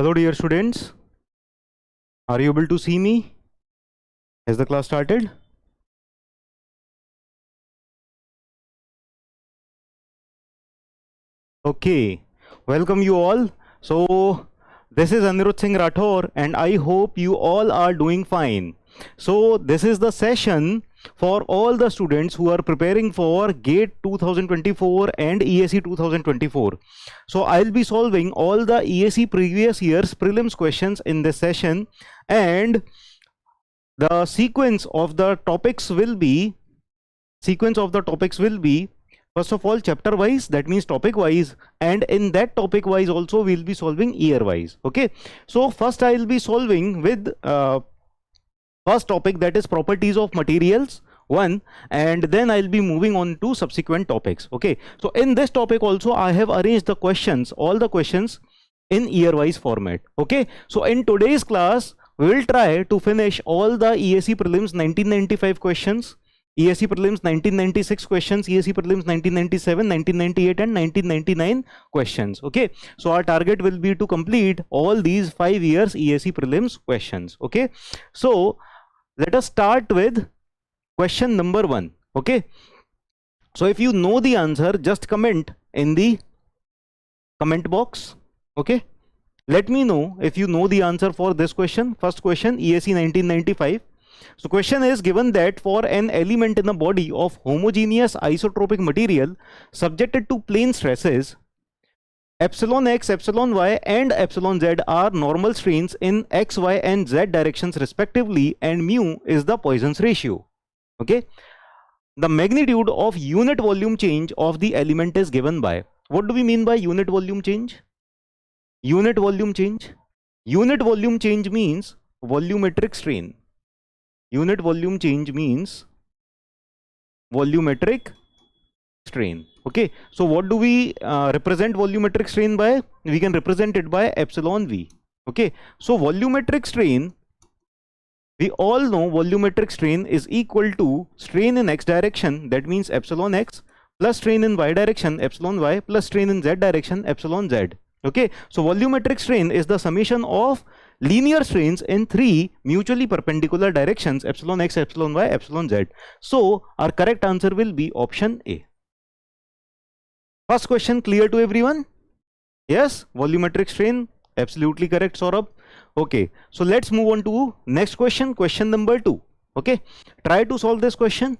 Hello dear students, are you able to see me? Has the class started? Okay, welcome you all. So this is Anirudh Singh Rathore and I hope you all are doing fine. So this is the session for all the students who are preparing for GATE 2024 and EAC 2024. So I'll be solving all the EAC previous year's prelims questions in this session, and the sequence of the topics will be first of all chapter wise, that means topic wise, and in that topic wise also we'll be solving year wise. Okay, so first I'll be solving with first topic, that is properties of materials 1, and then I'll be moving on to subsequent topics. Okay, so in this topic also I have arranged the questions, all the questions in year wise format. Okay, so in today's class we will try to finish all the EAC prelims 1995 questions, EAC prelims 1996 questions, EAC prelims 1997, 1998 and 1999 questions. Okay, so our target will be to complete all these 5 years EAC prelims questions. Okay, so let us start with question number 1. Okay, so if you know the answer, just comment in the comment box. Okay, let me know if you know the answer for this question. First question, EAC 1995. So question is given that for an element in a body of homogeneous isotropic material subjected to plane stresses, epsilon x, epsilon y and epsilon z are normal strains in x, y and z directions respectively, and mu is the Poisson's ratio. Okay, the magnitude of unit volume change of the element is given by. What do we mean by unit volume change? Unit volume change means volumetric strain. Unit volume change means volumetric strain. Okay, so what do we represent volumetric strain by? We can represent it by epsilon v. Okay, so volumetric strain, we all know volumetric strain is equal to strain in x direction, that means epsilon x, plus strain in y direction epsilon y, plus strain in z direction epsilon z. Okay, so volumetric strain is the summation of linear strains in 3 mutually perpendicular directions, epsilon x, epsilon y, epsilon z. So our correct answer will be option A. First question clear to everyone? Yes, volumetric strain, absolutely correct, Saurabh. Okay, so let's move on to next question, question number 2. Okay, try to solve this question.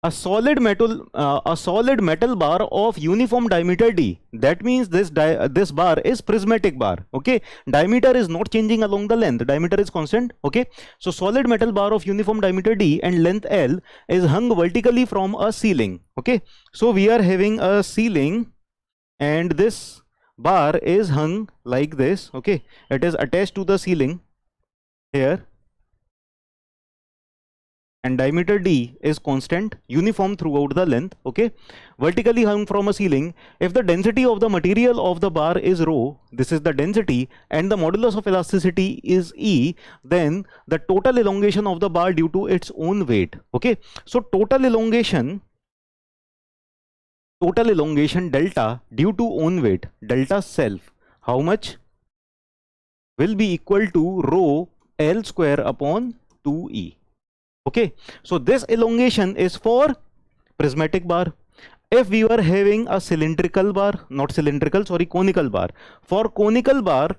A solid metal bar of uniform diameter d, that means this bar is prismatic bar. Okay, diameter is not changing along the length, diameter is constant. Okay, so solid metal bar of uniform diameter d and length l is hung vertically from a ceiling. Okay, so we are having a ceiling and this bar is hung like this. Okay, it is attached to the ceiling here, and diameter d is constant, uniform throughout the length. Okay, vertically hung from a ceiling. If the density of the material of the bar is rho, this is the density, and the modulus of elasticity is E, then the total elongation of the bar due to its own weight. Okay, so total elongation delta due to own weight, delta self, how much will be equal to rho L square upon 2E. Okay, so this elongation is for prismatic bar. If we were having a cylindrical bar, conical bar. For conical bar,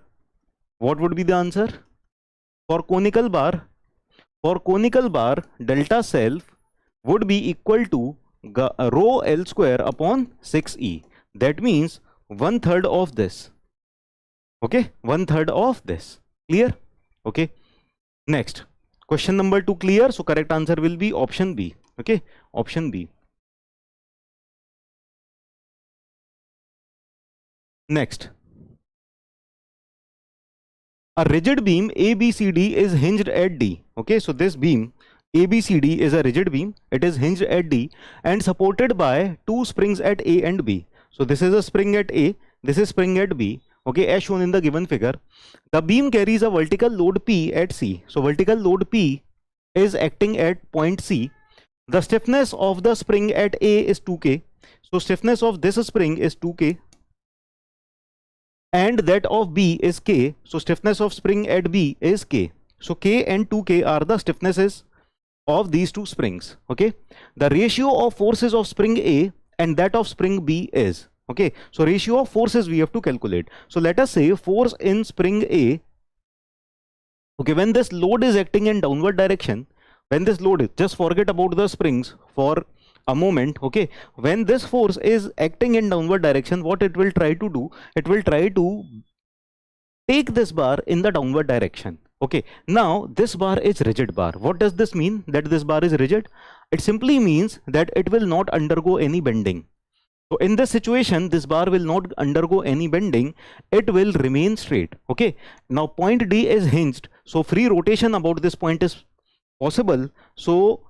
what would be the answer? For conical bar, delta self would be equal to rho L square upon 6E. That means 1/3 of this. Okay, 1/3 of this. Clear? Okay, next. Question number 2 clear, so correct answer will be option B. Okay, option B. Next, a rigid beam ABCD is hinged at D. Okay, so this beam ABCD is a rigid beam, it is hinged at D and supported by 2 springs at A and B. So this is a spring at A, this is spring at B. Okay, as shown in the given figure. The beam carries a vertical load P at C. So vertical load P is acting at point C. The stiffness of the spring at A is 2K So stiffness of this spring is 2K and that of B is K. So stiffness of spring at B is K. So K and 2K are the stiffnesses of these two springs. Okay, the ratio of forces of spring A and that of spring B is, okay, so ratio of forces we have to calculate. So let us say force in spring A, okay, when this load is acting in downward direction, when this load is, just forget about the springs for a moment, okay, when this force is acting in downward direction, what it will try to do, it will try to take this bar in the downward direction. Okay, now this bar is rigid bar. What does this mean that this bar is rigid? It simply means that it will not undergo any bending. So in this situation, this bar will not undergo any bending, it will remain straight. Okay, now point D is hinged, so free rotation about this point is possible. So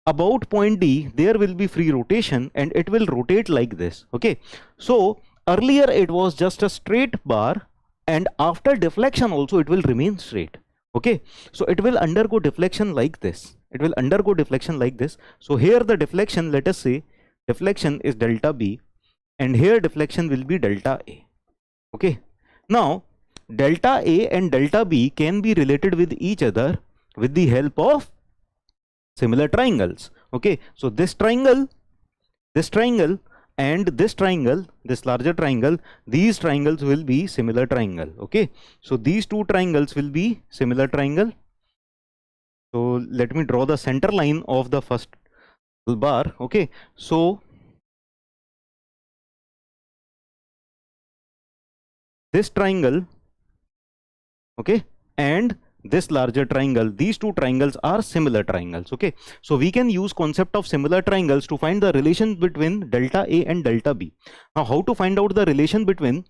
about point D there will be free rotation and it will rotate like this. Okay, so earlier it was just a straight bar and after deflection also it will remain straight. Okay, so it will undergo deflection like this, it will undergo deflection like this. So here the deflection, let us say deflection is delta B and here deflection will be delta A. Okay, now delta A and delta B can be related with each other with the help of similar triangles. Okay, so this triangle and this triangle, this larger triangle, these triangles will be similar triangle. Okay, so these two triangles will be similar triangle. So let me draw the center line of the first bar. Okay, so this triangle, okay, and this larger triangle, these two triangles are similar triangles. Okay, so we can use concept of similar triangles to find the relation between delta A and delta B. Now how to find out the relation between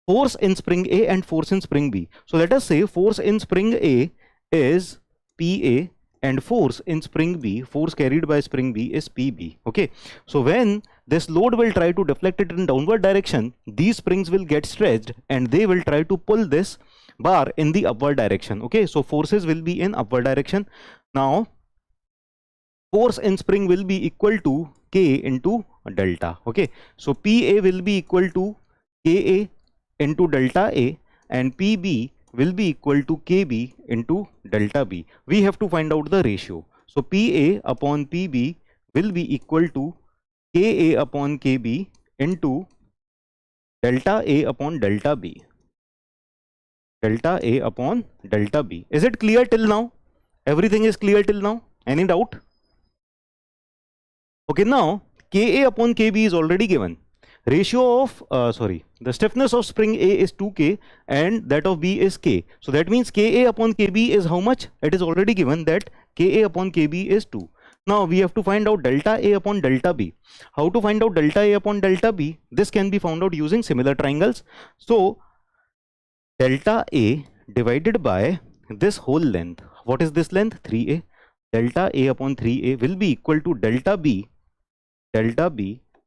force in spring A and force in spring B? So let us say force in spring A is PA and force in spring B, force carried by spring B, is PB. Okay, so when this load will try to deflect it in downward direction, these springs will get stretched and they will try to pull this bar in the upward direction. Okay, so forces will be in upward direction. Now force in spring will be equal to K into delta. Okay, so PA will be equal to KA into delta A and PB will be equal to KB into delta B. We have to find out the ratio. So PA upon PB will be equal to KA upon KB into delta A upon delta B. Delta A upon delta B. Is it clear till now? Everything is clear till now? Any doubt? Okay, now Ka upon Kb is already given. Ratio of the stiffness of spring A is 2K and that of B is K. So that means Ka upon Kb is how much? It is already given that Ka upon Kb is 2. Now we have to find out delta A upon delta B. How to find out delta A upon delta B? This can be found out using similar triangles. So delta A divided by this whole length. What is this length? 3A. Delta A upon 3A will be equal to delta B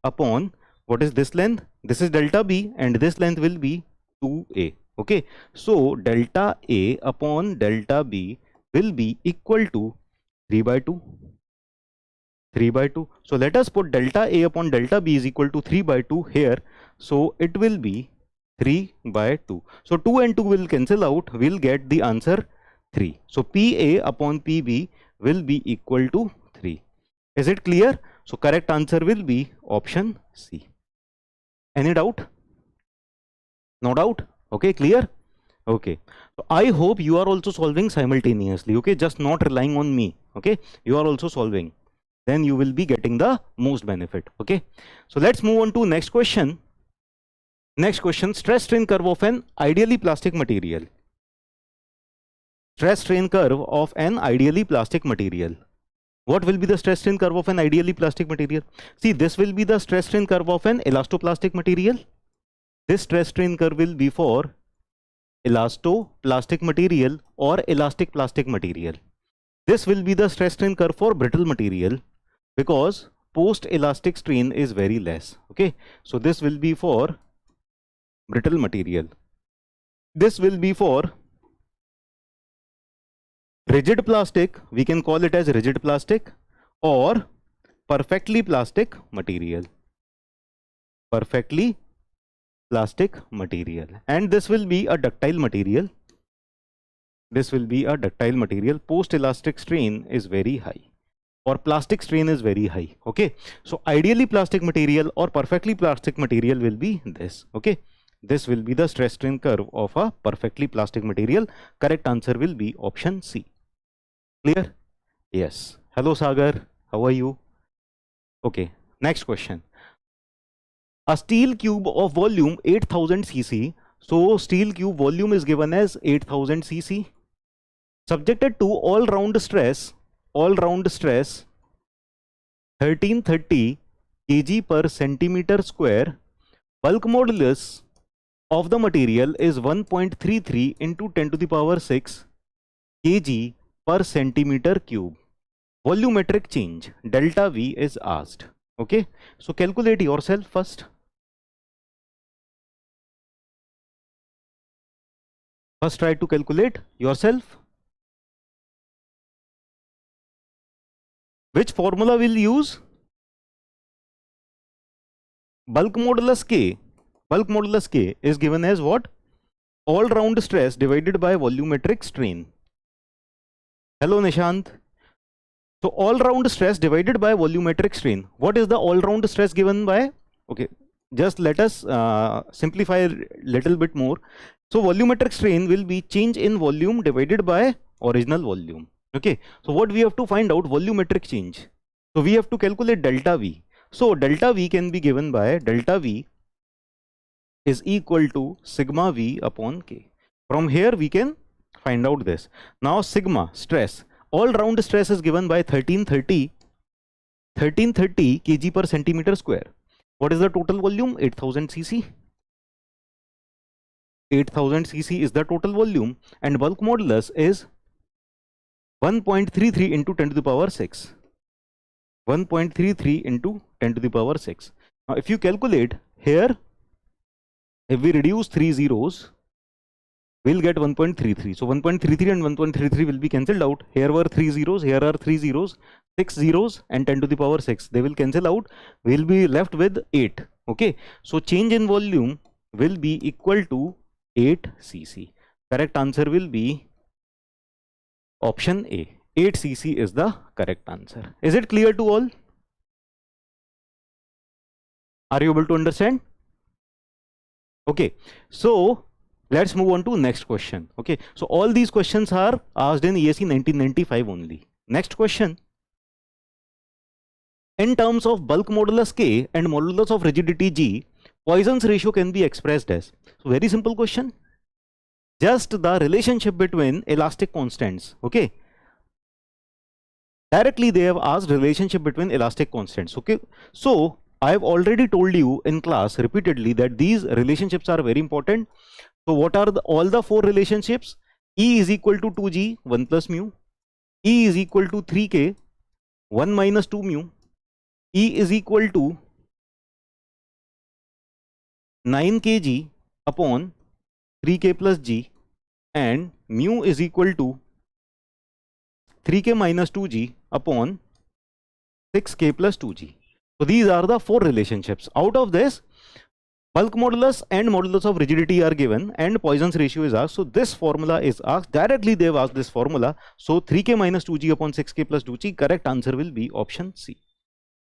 upon, what is this length? This is delta B and this length will be 2A. Okay, so delta A upon delta B will be equal to 3 by 2. 3 by 2. So let us put delta A upon delta B is equal to 3 by 2 here. So it will be 3 by 2. So 2 and 2 will cancel out. We'll get the answer 3. So PA upon PB will be equal to 3. Is it clear? So correct answer will be option C. Any doubt? No doubt? Okay, clear? Okay. So I hope you are also solving simultaneously. Okay, just not relying on me. Okay, you are also solving. Then you will be getting the most benefit. Okay. So let's move on to next question. Next question, stress strain curve of an ideally plastic material. Stress strain curve of an ideally plastic material. What will be the stress strain curve of an ideally plastic material? See, this will be the stress strain curve of an elastoplastic material. This stress strain curve will be for elastoplastic material or elastic plastic material. This will be the stress strain curve for brittle material because post elastic strain is very less. Okay, so this will be for brittle material. This will be for rigid plastic, we can call it as rigid plastic, or perfectly plastic material. Perfectly plastic material. And this will be a ductile material. This will be a ductile material. Post elastic strain is very high, or plastic strain is very high. Okay, so ideally plastic material or perfectly plastic material will be this. Okay, this will be the stress strain curve of a perfectly plastic material. Correct answer will be option C. Clear? Yes. Hello Sagar, how are you? Okay, next question. A steel cube of volume 8000 cc. So steel cube volume is given as 8000 cc, subjected to all round stress 1330 kg per centimeter square. Bulk modulus of the material is 1.33 into 10 to the power 6 kg per centimeter cube. Volumetric change delta V is asked. Okay, so calculate yourself first. First try to calculate yourself. Which formula will use? Bulk modulus K. Bulk modulus K is given as what? All round stress divided by volumetric strain. Hello Nishant. So all round stress divided by volumetric strain. What is the all round stress given by? Okay, just let us simplify a little bit more. So volumetric strain will be change in volume divided by original volume. Okay, so what we have to find out? Volumetric change. So we have to calculate delta V. So delta V can be given by delta V is equal to sigma V upon K. From here we can find out this. Now sigma stress, all round stress is given by 1330 kg per centimeter square. What is the total volume? 8000 cc. 8000 cc is the total volume, and bulk modulus is 1.33 into 10 to the power 6. 1.33 into 10 to the power 6. Now if you calculate here, if we reduce 3 zeros, we'll get 1.33. So 1.33 and 1.33 will be cancelled out. Here were 3 zeros, here are 3 zeros, 6 zeros and 10 to the power 6. They will cancel out. We'll be left with 8. Okay, so change in volume will be equal to 8 cc. Correct answer will be option A. 8 cc is the correct answer. Is it clear to all? Are you able to understand? Okay, so let's move on to next question. Okay, so all these questions are asked in ESE 1995 only. Next question. In terms of bulk modulus K and modulus of rigidity G, Poisson's ratio can be expressed as. So very simple question. Just the relationship between elastic constants. Okay. Directly they have asked relationship between elastic constants. Okay. So I have already told you in class repeatedly that these relationships are very important. So what are all the four relationships? E is equal to 2G, 1 plus mu. E is equal to 3K, 1 minus 2 mu. E is equal to 9 kg upon 3K plus G, and mu is equal to 3K minus 2G upon 6K plus 2G. So these are the four relationships. Out of this, bulk modulus and modulus of rigidity are given and Poisson's ratio is asked. So this formula is asked. Directly they have asked this formula. So 3K minus 2G upon 6K plus 2G. Correct answer will be option C.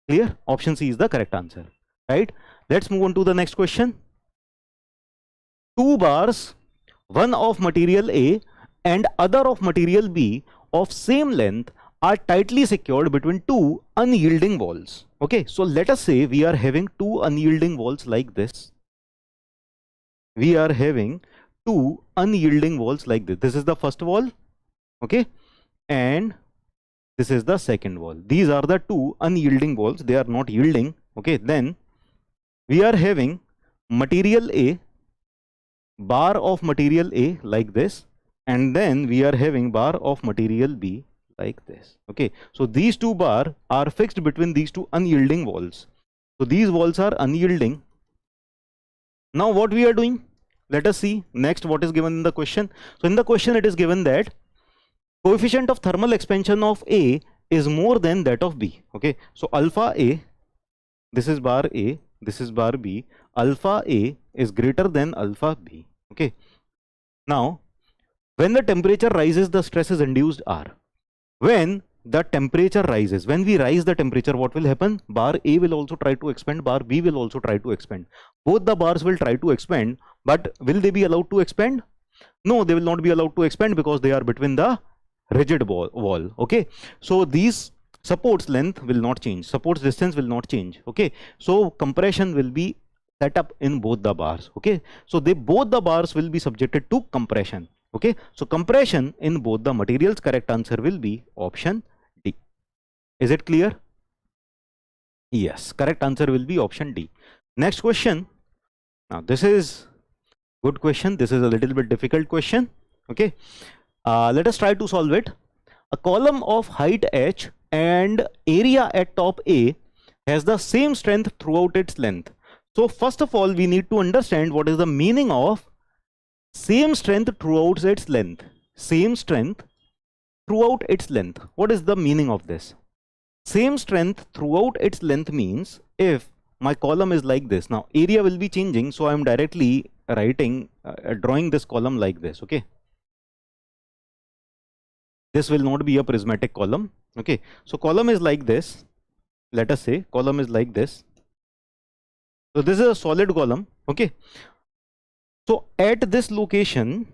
Clear? Option C is the correct answer. Right? Let's move on to the next question. Two bars, one of material A and other of material B of same length are tightly secured between two unyielding walls. Okay, so let us say we are having two unyielding walls like this. We are having two unyielding walls like this. This is the first wall, okay, and this is the second wall. These are the two unyielding walls. They are not yielding. Okay, then we are having material A, bar of material A like this, and then we are having bar of material B like this. Okay, so these two bar are fixed between these two unyielding walls. So these walls are unyielding. Now what we are doing? Let us see next what is given in the question. So in the question it is given that coefficient of thermal expansion of A is more than that of B. Okay, so alpha A, this is bar A, this is bar B, alpha A is greater than alpha B. Okay, now when the temperature rises, the stress is induced R. When the temperature rises, when we rise the temperature, what will happen? Bar A will also try to expand, bar B will also try to expand. Both the bars will try to expand, but will they be allowed to expand? No, they will not be allowed to expand because they are between the rigid wall. Okay, so these supports length will not change, supports distance will not change. Okay, so compression will be set up in both the bars. Okay, so both the bars will be subjected to compression. Okay, so compression in both the materials. Correct answer will be option D. Is it clear? Yes, correct answer will be option D. Next question. Now this is good question. This is a little bit difficult question. Okay, let us try to solve it. A column of height h and area at top A has the same strength throughout its length. So first of all, we need to understand what is the meaning of same strength throughout its length. Same strength throughout its length. What is the meaning of this? Same strength throughout its length means if my column is like this, now area will be changing, so I am directly writing, drawing this column like this. Okay, this will not be a prismatic column. Okay, so column is like this. Let us say column is like this. So this is a solid column. Okay, so at this location,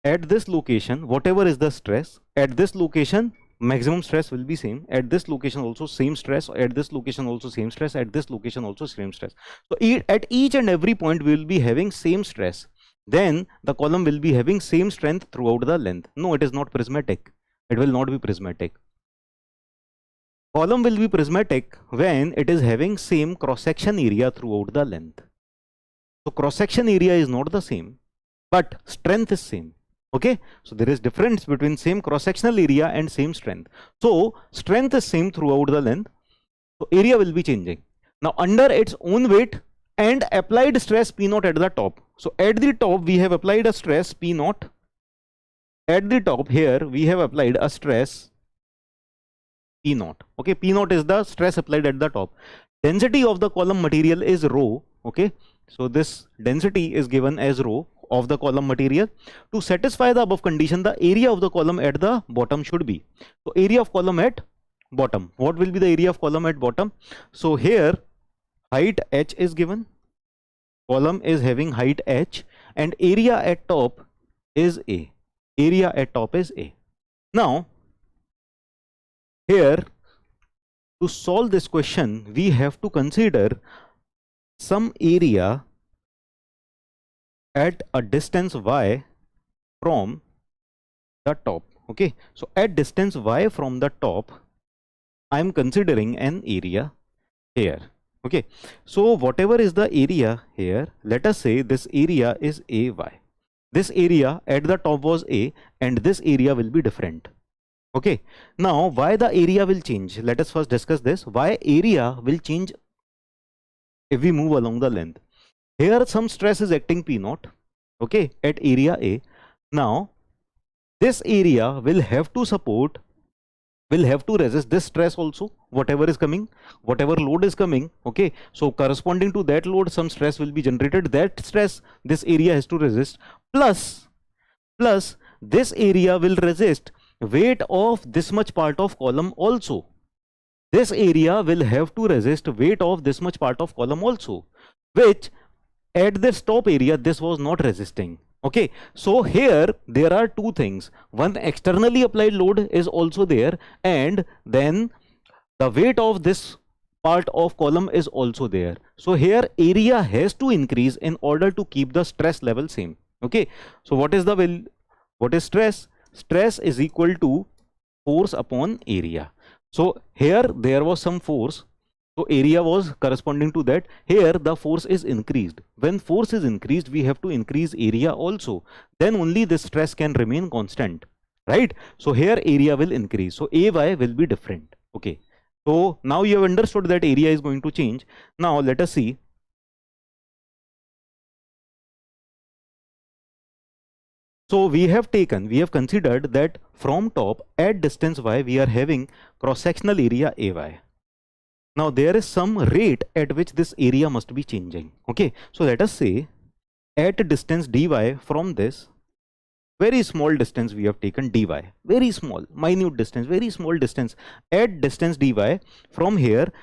whatever is the stress, at this location maximum stress will be same, at this location also same stress, at this location also same stress, at this location also same stress. So at each and every point we will be having same stress, then the column will be having same strength throughout the length. No, it is not prismatic. It will not be prismatic. Column will be prismatic when it is having same cross section area throughout the length. So cross section area is not the same, but strength is same. Okay, so there is difference between same cross sectional area and same strength. So strength is same throughout the length, so area will be changing. Now under its own weight and applied stress P naught at the top. So at the top we have applied a stress P naught. At the top here we have applied a stress P naught. Okay, P naught is the stress applied at the top. Density of the column material is rho. Okay, so this density is given as rho of the column material. To satisfy the above condition, the area of the column at the bottom should be. So area of column at bottom. What will be the area of column at bottom? So here height h is given. Column is having height h and area at top is A. Area at top is A. Now here to solve this question, we have to consider some area at a distance y from the top. Okay, so at distance y from the top, I am considering an area here. Okay, so whatever is the area here, let us say this area is AY. This area at the top was A and this area will be different. Okay, now why the area will change? Let us first discuss this. Why area will change if we move along the length? Here some stress is acting P naught, okay, at area A. Now this area will have to support, will have to resist this stress also, whatever is coming, whatever load is coming. Okay, so corresponding to that load some stress will be generated. That stress this area has to resist, plus this area will resist weight of this much part of column also. This area will have to resist weight of this much part of column also, which at this top area this was not resisting. Okay, so here there are two things. One, externally applied load is also there, and then the weight of this part of column is also there. So here area has to increase in order to keep the stress level same. Okay, so what is the value? What is stress? Stress is equal to force upon area. So here there was some force, so area was corresponding to that. Here the force is increased. When force is increased, we have to increase area also. Then only this stress can remain constant, right? So here area will increase. So AY will be different. Okay. So now you have understood that area is going to change. Now let us see. So we have considered that from top at distance y we are having cross sectional area ay. Now there is some rate at which this area must be changing. Okay, so let us say at distance dy from this very small distance we have taken dy, very small, minute distance, very small distance. At distance dy from here,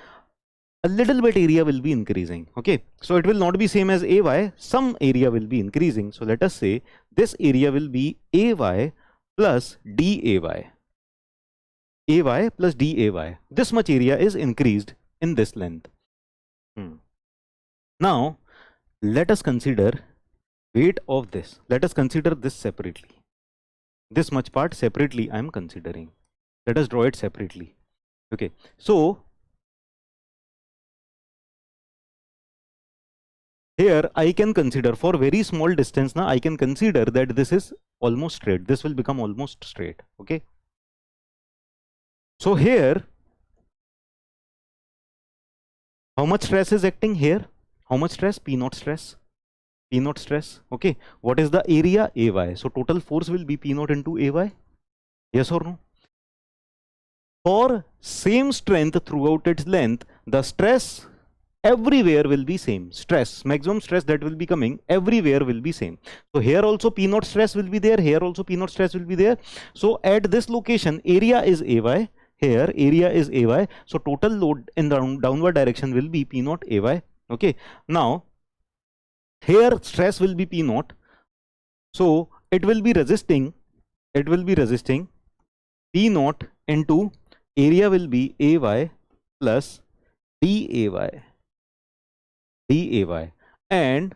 a little bit area will be increasing. Okay, so it will not be same as ay, some area will be increasing. So let us say this area will be ay plus day, ay plus day. This much area is increased in this length. Now let us consider weight of this. Let us consider this separately. This much part separately I am considering. Let us draw it separately. Okay, so here I can consider for very small distance now I can consider that this is almost straight. This will become almost straight. Okay, so here how much stress is acting here? How much stress? P naught stress. P naught stress. Okay, what is the area? Ay. So total force will be P naught into ay. Yes or no? For same strength throughout its length, the stress everywhere will be same. Stress, maximum stress that will be coming everywhere will be same. So here also P naught stress will be there. Here also P naught stress will be there. So at this location, area is ay. Here area is ay. So total load in the downward direction will be P naught ay. Okay. Now here stress will be P naught. So it will be resisting. It will be resisting P naught into area will be ay plus day. And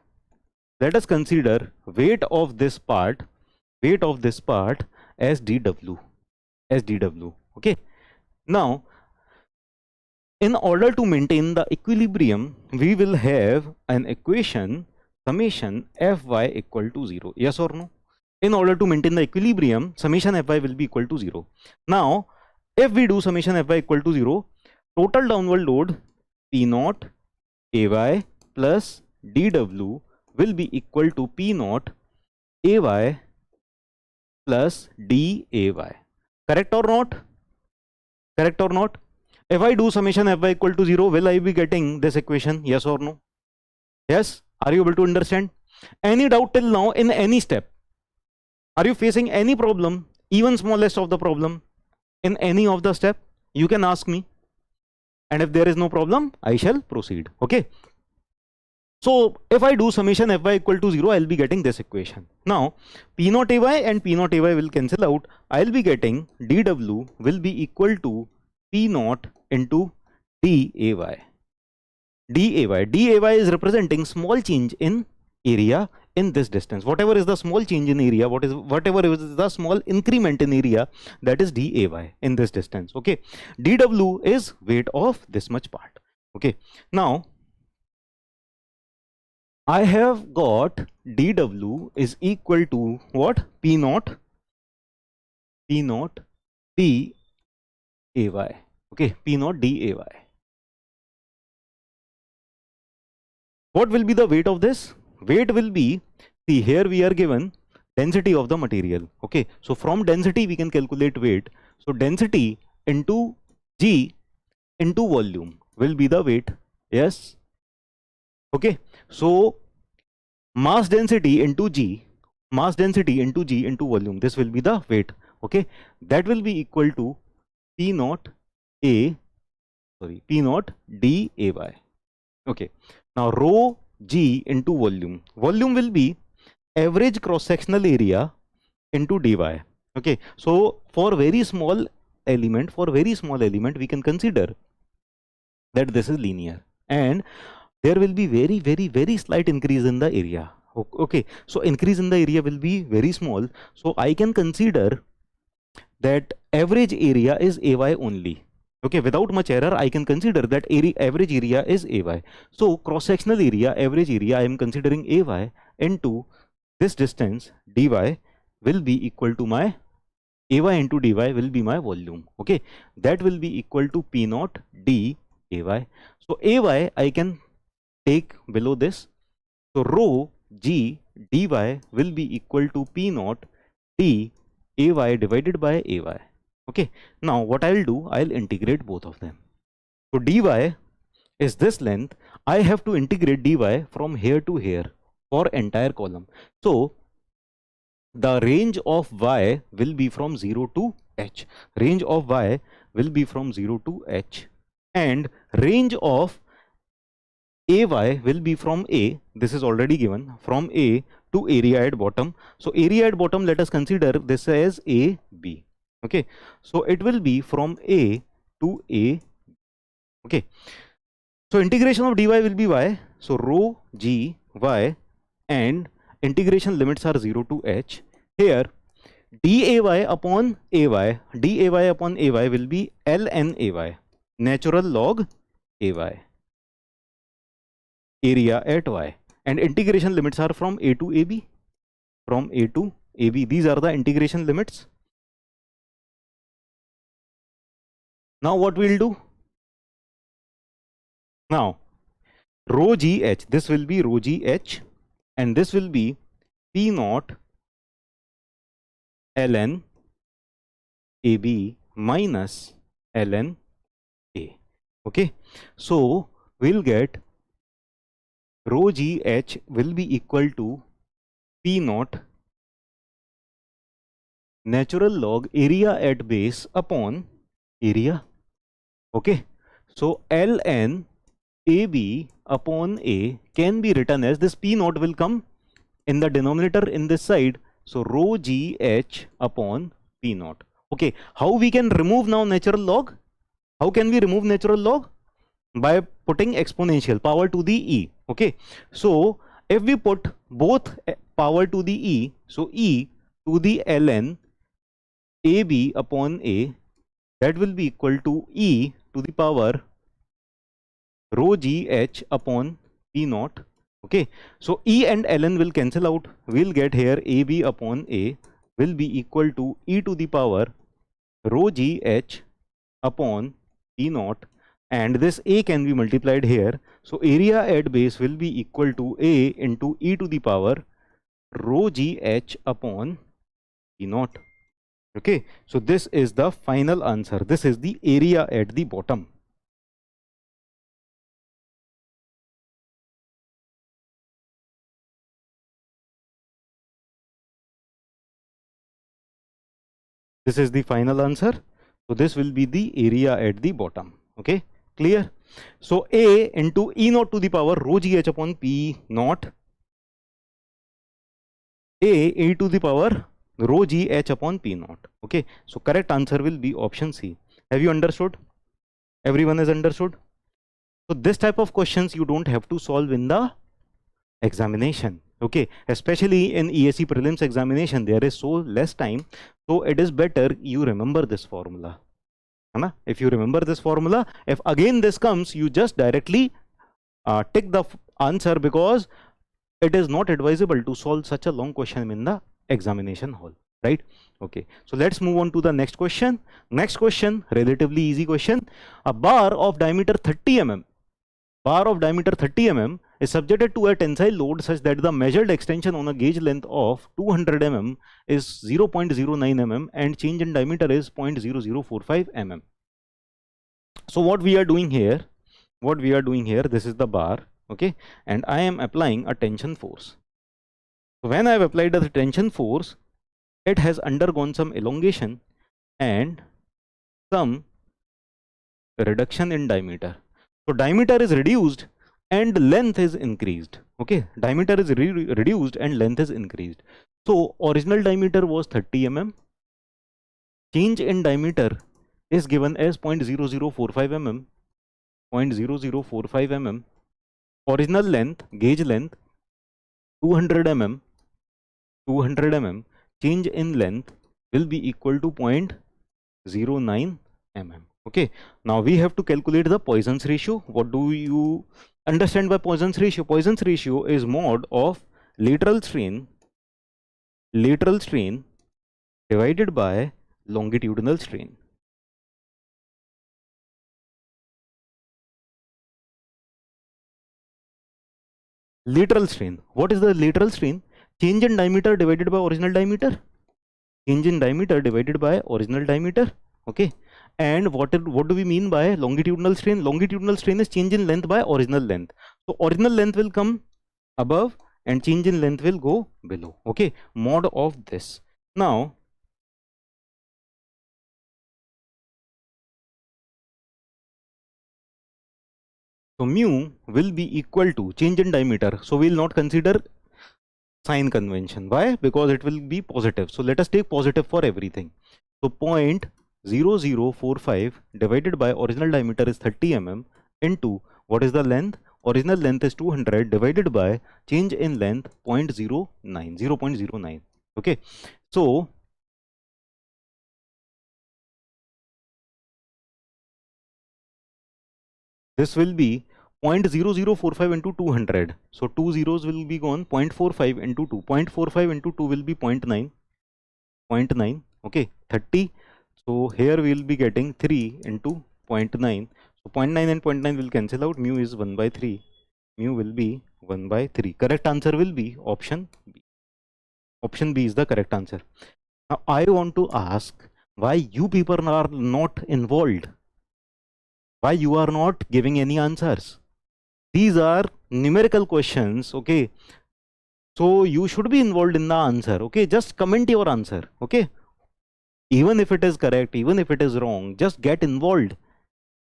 let us consider weight of this part as dw. Okay, now in order to maintain the equilibrium we will have an equation summation fy equal to 0. Yes or no? In order to maintain the equilibrium, summation fy will be equal to 0. Now if we do summation fy equal to 0, total downward load P naught ay plus dw will be equal to P naught ay plus day. Correct or not? Correct or not? If I do summation fy equal to 0, will I be getting this equation? Yes or no? Yes? Are you able to understand? Any doubt till now in any step? Are you facing any problem, even smallest of the problem in any of the step? You can ask me. And if there is no problem, I shall proceed. Okay. So if I do summation fy equal to 0, I'll be getting this equation. Now P naught ay and P naught ay will cancel out. I'll be getting dw will be equal to P naught into day. Day is representing small change in area in this distance. Whatever is the small change in area, whatever is the small increment in area, that is day in this distance. Okay, dw is weight of this much part. Okay, now I have got dw is equal to what? P naught day. Okay, P naught day. What will be the weight of this? Weight will be, see here we are given density of the material. Okay, so from density we can calculate weight. So density into g into volume will be the weight. Yes. Okay, so mass density into g into volume, this will be the weight. Okay, that will be equal to P naught day. Okay, now rho g into volume will be average cross sectional area into dy. Okay, so for very small element we can consider that this is linear and there will be very slight increase in the area. Okay, so increase in the area will be very small, so I can consider that average area is ay only. Okay, without much error I can consider that average area is ay. So cross sectional area, average area, I am considering ay into this distance dy will be equal to my ay into dy will be my volume. Okay, that will be equal to P naught d ay. So ay I can take below this. So rho g dy will be equal to P naught d ay divided by ay. Okay, now what I'll do, I'll integrate both of them. So dy is this length. I have to integrate dy from here to here for entire column. So the range of y will be from 0 to h. Range of y will be from 0 to h, and range of ay will be from a, this is already given, from a to area at bottom. So area at bottom, let us consider this as a b. Okay, so it will be from a to a. Okay, so integration of dy will be y, so rho g y, and integration limits are 0 to h. Here day upon ay, day upon ay will be ln ay, natural log ay, area at y, and integration limits are from a to ab, from a to ab. These are the integration limits. Now what we'll do? Now rho gh, this will be rho gh, and this will be p naught ln ab minus ln a. Okay, so we'll get rho gh will be equal to p naught natural log area at base upon area. Okay, so ln ab upon a can be written as, this p naught will come in the denominator in this side, so rho gh upon p naught. Okay, how we can remove now natural log? How can we remove natural log? By putting exponential power to the e. Okay, so if we put both power to the e, so e to the ln ab upon a, that will be equal to e to the power rho gh upon p naught. Okay, so e and ln will cancel out. We'll get here ab upon a will be equal to e to the power rho gh upon p naught, and this a can be multiplied here. So area at base will be equal to a into e to the power rho gh upon p naught. Okay, so this is the final answer. This is the area at the bottom. This is the final answer. So this will be the area at the bottom. Okay, clear? So a into e naught to the power rho gh upon p naught, a to the power rho gh upon p naught. Okay, so correct answer will be option C. Have you understood? Everyone has understood? So this type of questions you don't have to solve in the examination. Okay, especially in ESE prelims examination, there is so less time, so it is better you remember this formula. If you remember this formula, if again this comes, you just directly tick the answer, because it is not advisable to solve such a long question in the examination hall, right? Okay, so let's move on to the next question. Next question, relatively easy question. A bar of diameter 30 mm, is subjected to a tensile load such that the measured extension on a gauge length of 200 mm is 0.09 mm and change in diameter is 0.0045 mm. So what we are doing here, this is the bar, okay, and I am applying a tension force. So when I have applied the tension force, it has undergone some elongation and some reduction in diameter. So diameter is reduced and length is increased. Okay, diameter is reduced and length is increased. So original diameter was 30 mm. Change in diameter is given as 0.0045 mm. 0.0045 mm. Original length, gauge length 200 mm. 200 mm. Change in length will be equal to 0.09 mm. Okay, now we have to calculate the Poisson's ratio. What do you understand by Poisson's ratio? Poisson's ratio is mod of lateral strain divided by longitudinal strain. Lateral strain. What is the lateral strain? Change in diameter divided by original diameter. change in diameter divided by original diameter. Okay, and what do we mean by longitudinal strain? Longitudinal strain is change in length by original length. So original length will come above and change in length will go below. Okay, mod of this. Now so mu will be equal to change in diameter. So we will not consider sign convention. Why? Because it will be positive. So let us take positive for everything. So 0.0045 divided by original diameter is 30 mm into what is the length? Original length is 200 divided by change in length 0.09. Okay, so this will be 0.0045 into 200. So 2 zeros will be gone. 0.45 into 2. 0.45 into 2 will be 0.9. 0.9. Okay, 30. So here we will be getting 3 into 0.9. So 0.9 and 0.9 will cancel out. Mu is 1 by 3. Mu will be 1 by 3. Correct answer will be option B. Option B is the correct answer. Now I want to ask why you people are not involved. Why you are not giving any answers? These are numerical questions. Okay, so you should be involved in the answer. Okay, just comment your answer. Okay, even if it is correct, even if it is wrong, just get involved.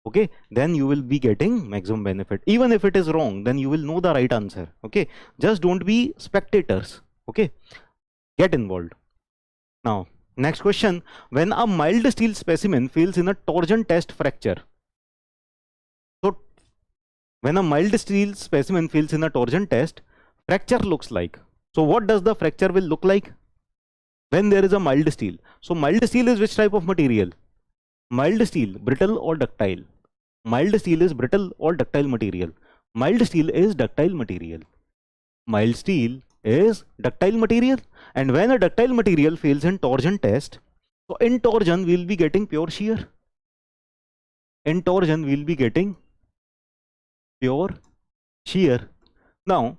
Okay, then you will be getting maximum benefit. Even if it is wrong, then you will know the right answer. Okay, just don't be spectators. Okay, get involved. Now next question: when a mild steel specimen fails in a torsion test fracture. So when a mild steel specimen fails in a torsion test, fracture looks like. So what does the fracture will look like when there is a mild steel? So mild steel is which type of material? Mild steel, brittle or ductile? Mild steel is brittle or ductile material? Mild steel is ductile material. Mild steel is ductile material. And when a ductile material fails in torsion test, so in torsion we will be getting pure shear. In torsion we will be getting pure shear. Now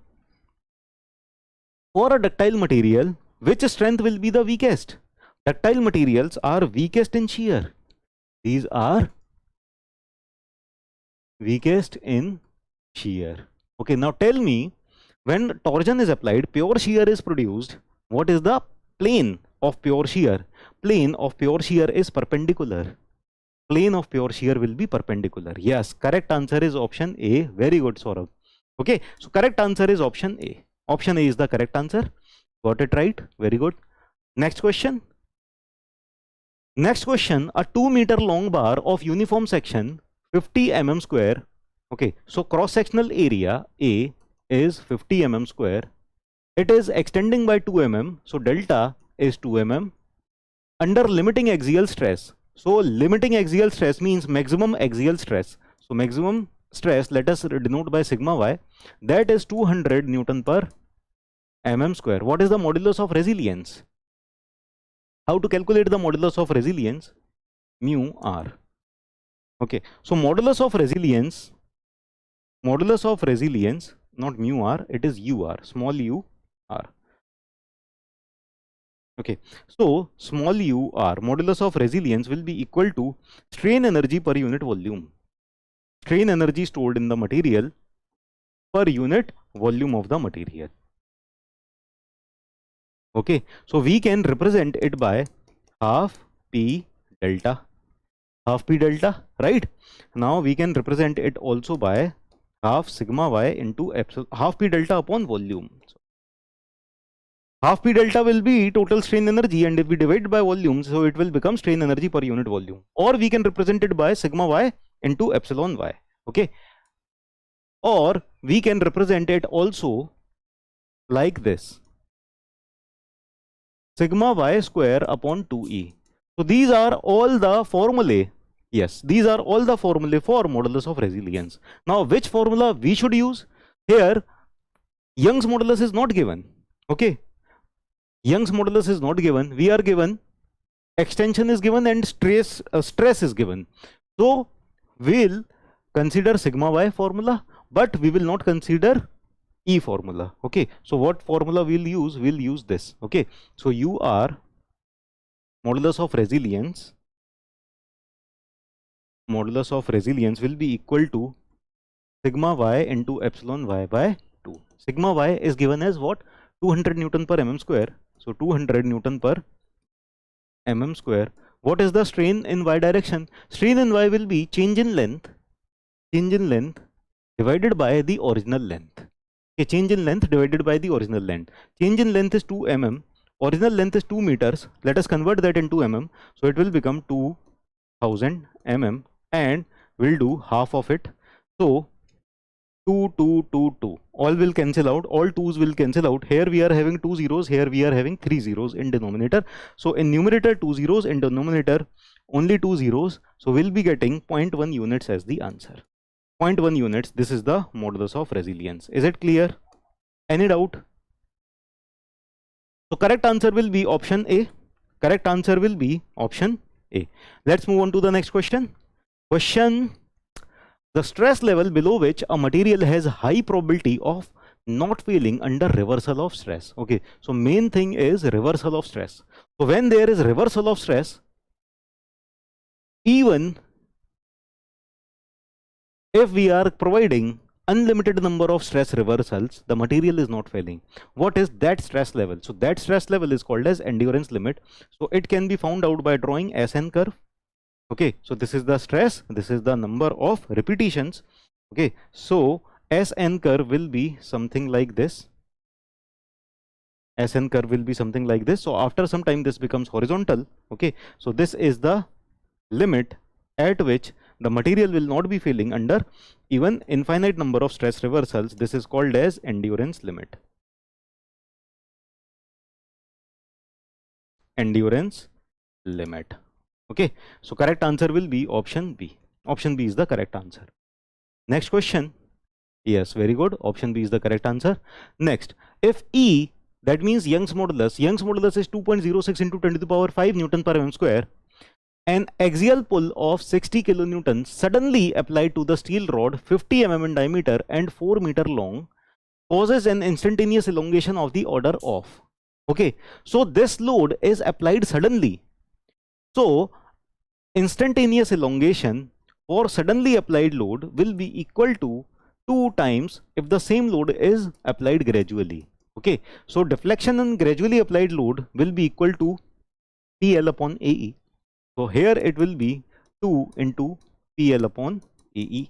for a ductile material, which strength will be the weakest? Ductile materials are weakest in shear. These are weakest in shear. Okay, now tell me, when torsion is applied, pure shear is produced. What is the plane of pure shear? Plane of pure shear is perpendicular. Plane of pure shear will be perpendicular. Yes, correct answer is option A. Very good, Saurabh. Okay, so correct answer is option A. Option A is the correct answer. Got it right? Very good. Next question. Next question, a 2 meter long bar of uniform section 50 mm square. Okay, so cross sectional area A is 50 mm square. It is extending by 2 mm. So delta is 2 mm under limiting axial stress. So limiting axial stress means maximum axial stress. So maximum stress, let us denote by sigma y, that is 200 Newton per mm square. What is the modulus of resilience? How to calculate the modulus of resilience? Mu r. Okay, so modulus of resilience, not mu r, it is u r, small u r. Okay, so small u r, modulus of resilience will be equal to strain energy per unit volume. Strain energy stored in the material per unit volume of the material. Okay, so we can represent it by half P delta. Half P delta, right? Now we can represent it also by half sigma y into epsilon, half P delta upon volume. So half P delta will be total strain energy, and if we divide by volume, so it will become strain energy per unit volume. Or we can represent it by sigma y into epsilon y. Okay, or we can represent it also like this, sigma y square upon 2e. So these are all the formulae. Yes, these are all the formulae for modulus of resilience. Now which formula we should use? Here Young's modulus is not given. Okay, Young's modulus is not given. We are given extension is given and stress is given. So we'll consider sigma y formula, but we will not consider E formula. Okay, so what formula we'll use? We'll use this. Okay, so u r modulus of resilience will be equal to sigma y into epsilon y by 2. Sigma y is given as what? 200 Newton per mm square. So 200 Newton per mm square. What is the strain in y direction? Strain in y will be change in length divided by the original length. Okay, change in length divided by the original length. Change in length is 2 mm. Original length is 2 meters. Let us convert that into mm. So it will become 2000 mm and we'll do half of it. So 2, 2, 2, 2. All will cancel out. All 2's will cancel out. Here we are having 2 zeros. Here we are having 3 zeros in denominator. So in numerator 2 zeros, in denominator only 2 zeros. So we'll be getting 0.1 units as the answer. 0.1 units. This is the modulus of resilience. Is it clear? Any doubt? So correct answer will be option A. Correct answer will be option A. Let's move on to the next question. Question: the stress level below which a material has high probability of not failing under reversal of stress. Okay, so main thing is reversal of stress. So when there is reversal of stress, even if we are providing unlimited number of stress reversals, the material is not failing. What is that stress level? So that stress level is called as endurance limit. So it can be found out by drawing SN curve. Okay, so this is the stress, this is the number of repetitions. Okay, so SN curve will be something like this. SN curve will be something like this. So after some time this becomes horizontal. Okay, so this is the limit at which the material will not be failing under even infinite number of stress reversals. This is called as endurance limit. Endurance limit. Okay, so correct answer will be option B. Option B is the correct answer. Next question. Yes, very good. Option B is the correct answer. Next, if E, that means Young's modulus is 2.06 into 10 to the power 5 Newton per mm square. An axial pull of 60 kilonewtons suddenly applied to the steel rod 50 mm in diameter and 4 meter long causes an instantaneous elongation of the order of. Okay, so this load is applied suddenly. So instantaneous elongation for suddenly applied load will be equal to 2 times if the same load is applied gradually. Okay, so deflection on gradually applied load will be equal to PL upon AE. So here it will be 2 into PL upon AE.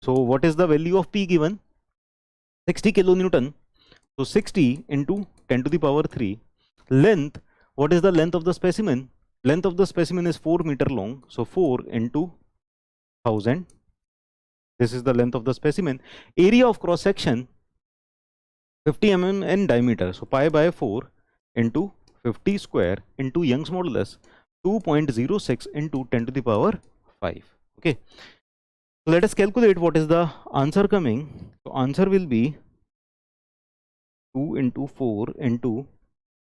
So what is the value of P given? 60 kilonewton. So 60 into 10 to the power 3. Length, what is the length of the specimen? Length of the specimen is 4 meter long. So 4 into 1000. This is the length of the specimen. Area of cross section 50 mm in diameter. So pi by 4 into 50 square into Young's modulus 2.06 into 10 to the power 5. Okay. So let us calculate what is the answer coming. So answer will be 2 into 4 into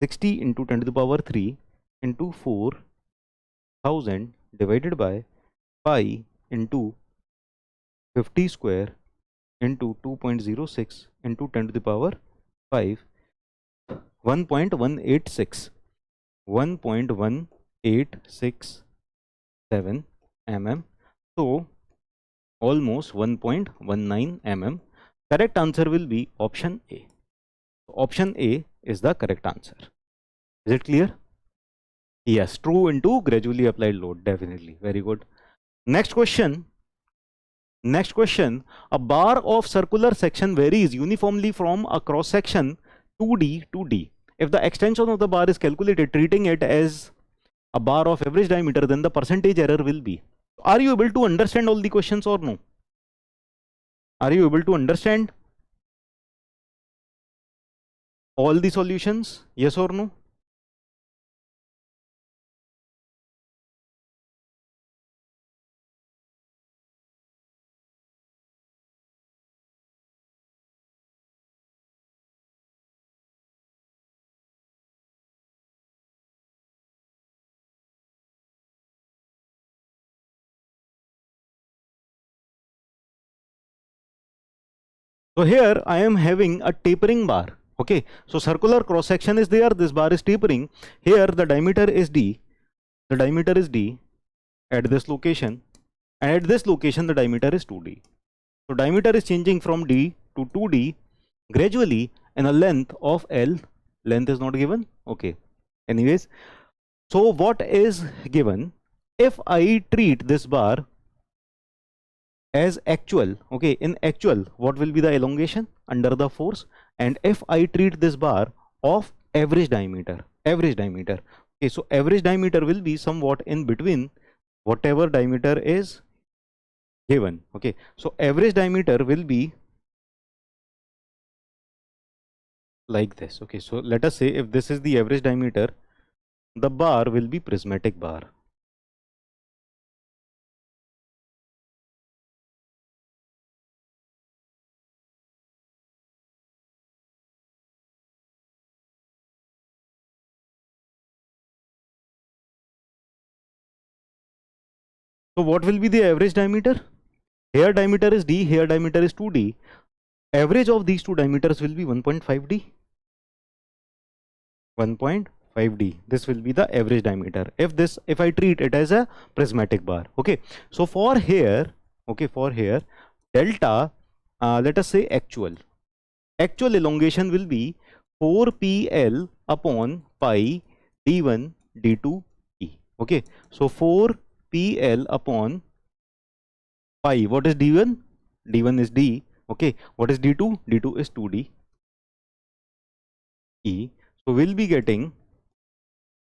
60 into 10 to the power 3 into 4000 divided by pi into 50 square into 2.06 into 10 to the power 5, 1.186 mm. So almost 1.19 mm. Correct answer will be option A. Option A is the correct answer. Is it clear? Yes, true into gradually applied load, definitely. Very good. Next question. Next question. A bar of circular section varies uniformly from a cross section 2D to D. If the extension of the bar is calculated treating it as a bar of average diameter, then the percentage error will be. Are you able to understand all the questions or no? Are you able to understand all the solutions? Yes or no? So here I am having a tapering bar. Okay, so circular cross section is there, this bar is tapering. Here the diameter is D. the diameter is d at this location, and at this location the diameter is 2d. So diameter is changing from d to 2d gradually, and a length of L, length is not given, okay. Anyways, so what is given? If I treat this bar as actual, okay, in actual, what will be the elongation under the force? And if I treat this bar of average diameter, okay, so average diameter will be somewhat in between whatever diameter is given, okay. So average diameter will be like this, okay. So let us say if this is the average diameter, the bar will be prismatic bar. So what will be the average diameter? Here diameter is d, here diameter is 2d. Average of these two diameters will be 1.5d. 1.5d. This will be the average diameter if I treat it as a prismatic bar, okay. So for here, okay, for here delta, let us say actual elongation will be 4pl upon pi d1 d2 e, okay. So 4pl upon pi, what is d1? d1 is d, okay. What is d2? d2 is 2d e. So we'll be getting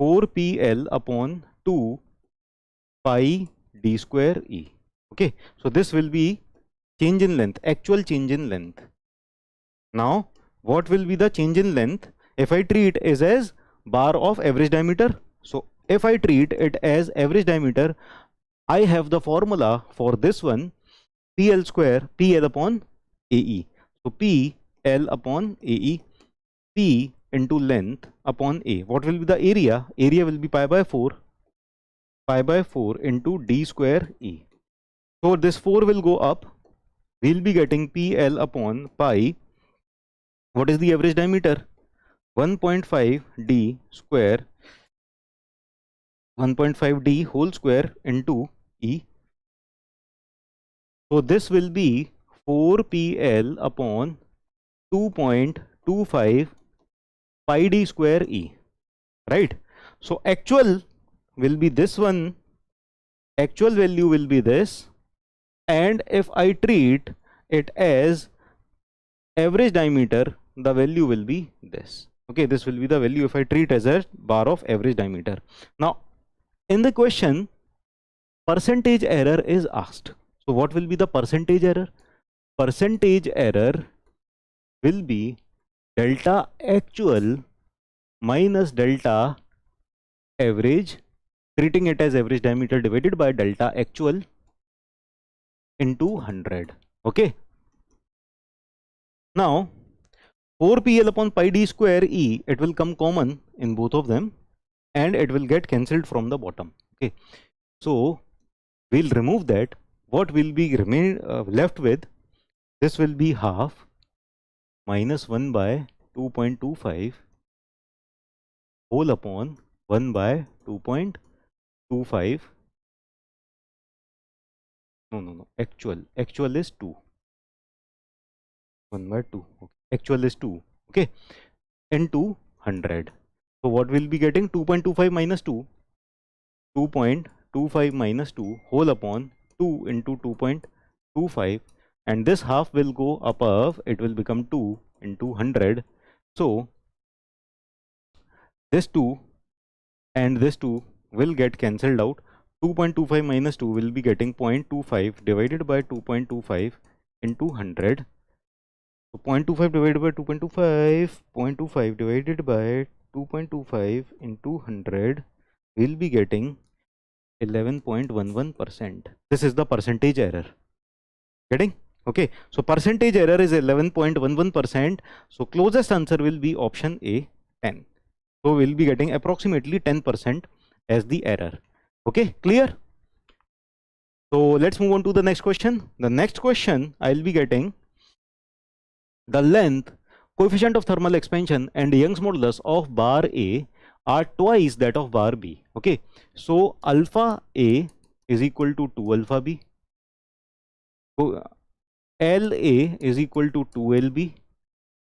4pl upon 2 pi d square e, okay. So this will be change in length, actual change in length. Now what will be the change in length if I treat it as bar of average diameter? So if I treat it as average diameter, I have the formula for this one, PL square, PL upon AE. So PL upon AE, P into length upon A. What will be the area? Area will be pi by 4 into d square E. So this 4 will go up. We'll be getting PL upon pi. What is the average diameter? 1.5 d square, 1.5 d whole square into E. So this will be 4pl upon 2.25 pi d square E, right? So actual will be this one, actual value will be this, and if I treat it as average diameter, the value will be this, okay. This will be the value if I treat as a bar of average diameter. Now in the question, percentage error is asked. So what will be the percentage error? Percentage error will be delta actual minus delta average, treating it as average diameter divided by delta actual into 100, okay. Now 4pl upon pi d square E, it will come common in both of them and it will get cancelled from the bottom, okay. So we'll remove that. What will be left with? This will be half minus 1 by 2.25 whole upon 1 by 2.25. No, actual is 2, 1 by 2, okay. Actual is 2, okay, into 100. So what will be getting? 2.25 minus 2, 2.25 minus 2 whole upon 2 into 2.25, and this half will go above, it will become 2 into 100. So this 2 and this 2 will get cancelled out. 2.25 minus 2 will be getting 0.25 divided by 2.25 into 100. So 0.25 divided by 2.25, 0.25 divided by 2.25 into 100 will be getting 11.11%. This is the percentage error. Getting? Okay. So percentage error is 11.11%. So closest answer will be option A, 10. So we'll be getting approximately 10% as the error. Okay, clear? So let's move on to the next question. The next question I'll be getting the length, coefficient of thermal expansion and Young's modulus of bar A are twice that of bar B. Okay, so alpha A is equal to 2 alpha B. So LA is equal to 2 LB,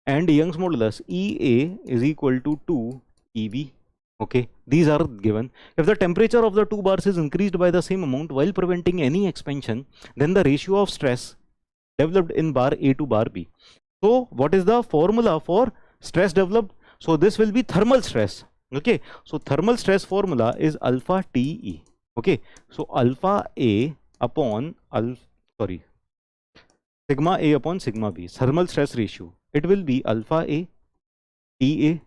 and Young's modulus EA is equal to 2 EB. Okay, these are given. If the temperature of the two bars is increased by the same amount while preventing any expansion, then the ratio of stress developed in bar A to bar B. So what is the formula for stress developed? So this will be thermal stress. Okay, so thermal stress formula is alpha TE. Okay, so alpha A upon sigma A upon sigma B, thermal stress ratio. It will be alpha A TA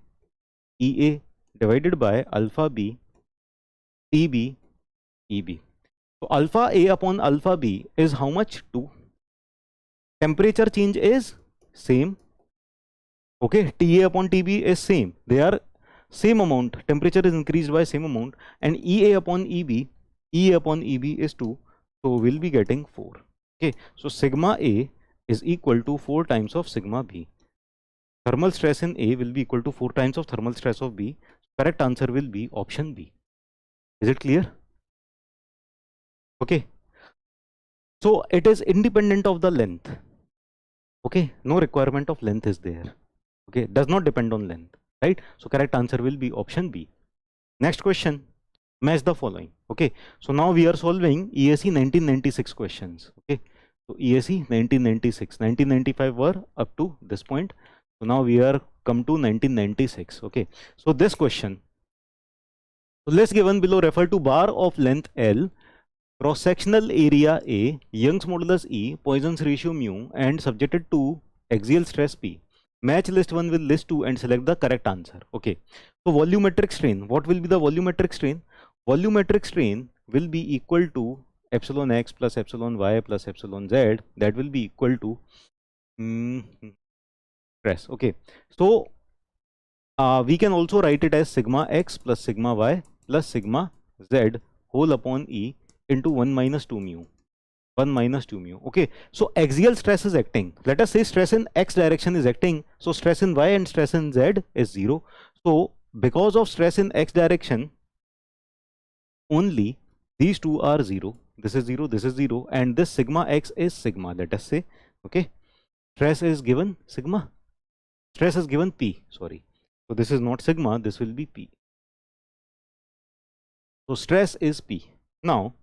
EA divided by alpha B TB EB. So alpha A upon alpha B is how much? 2. Temperature change is same. Okay, TA upon TB is same. They are same amount. Temperature is increased by same amount, and EA upon EB is 2. So we'll be getting 4. Okay, so sigma A is equal to 4 times of sigma B. Thermal stress in A will be equal to 4 times of thermal stress of B. Correct answer will be option B. Is it clear? Okay, so it is independent of the length. Okay, no requirement of length is there. Okay, does not depend on length, right? So correct answer will be option B. Next question, match the following. Okay, so now we are solving ESE 1996 questions. Okay, so ESE 1996, 1995 were up to this point. So now we are come to 1996. Okay, so this question, so list given below refer to bar of length L, cross sectional area A, Young's modulus E, Poisson's ratio mu, and subjected to axial stress P. Match list 1 with list 2 and select the correct answer. Okay, so volumetric strain, what will be the volumetric strain? Volumetric strain will be equal to epsilon x plus epsilon y plus epsilon z, that will be equal to stress. Okay, so we can also write it as sigma x plus sigma y plus sigma z whole upon E into 1 minus 2 mu. 1 minus 2 mu. Okay, so axial stress is acting. Let us say stress in x direction is acting, so stress in y and stress in z is 0. So because of stress in x direction only, these two are 0. This is 0, this is 0, and this sigma x is sigma, let us say. Okay, stress is given sigma, stress is given P, sorry. So this is not sigma, this will be P. So stress is P. Now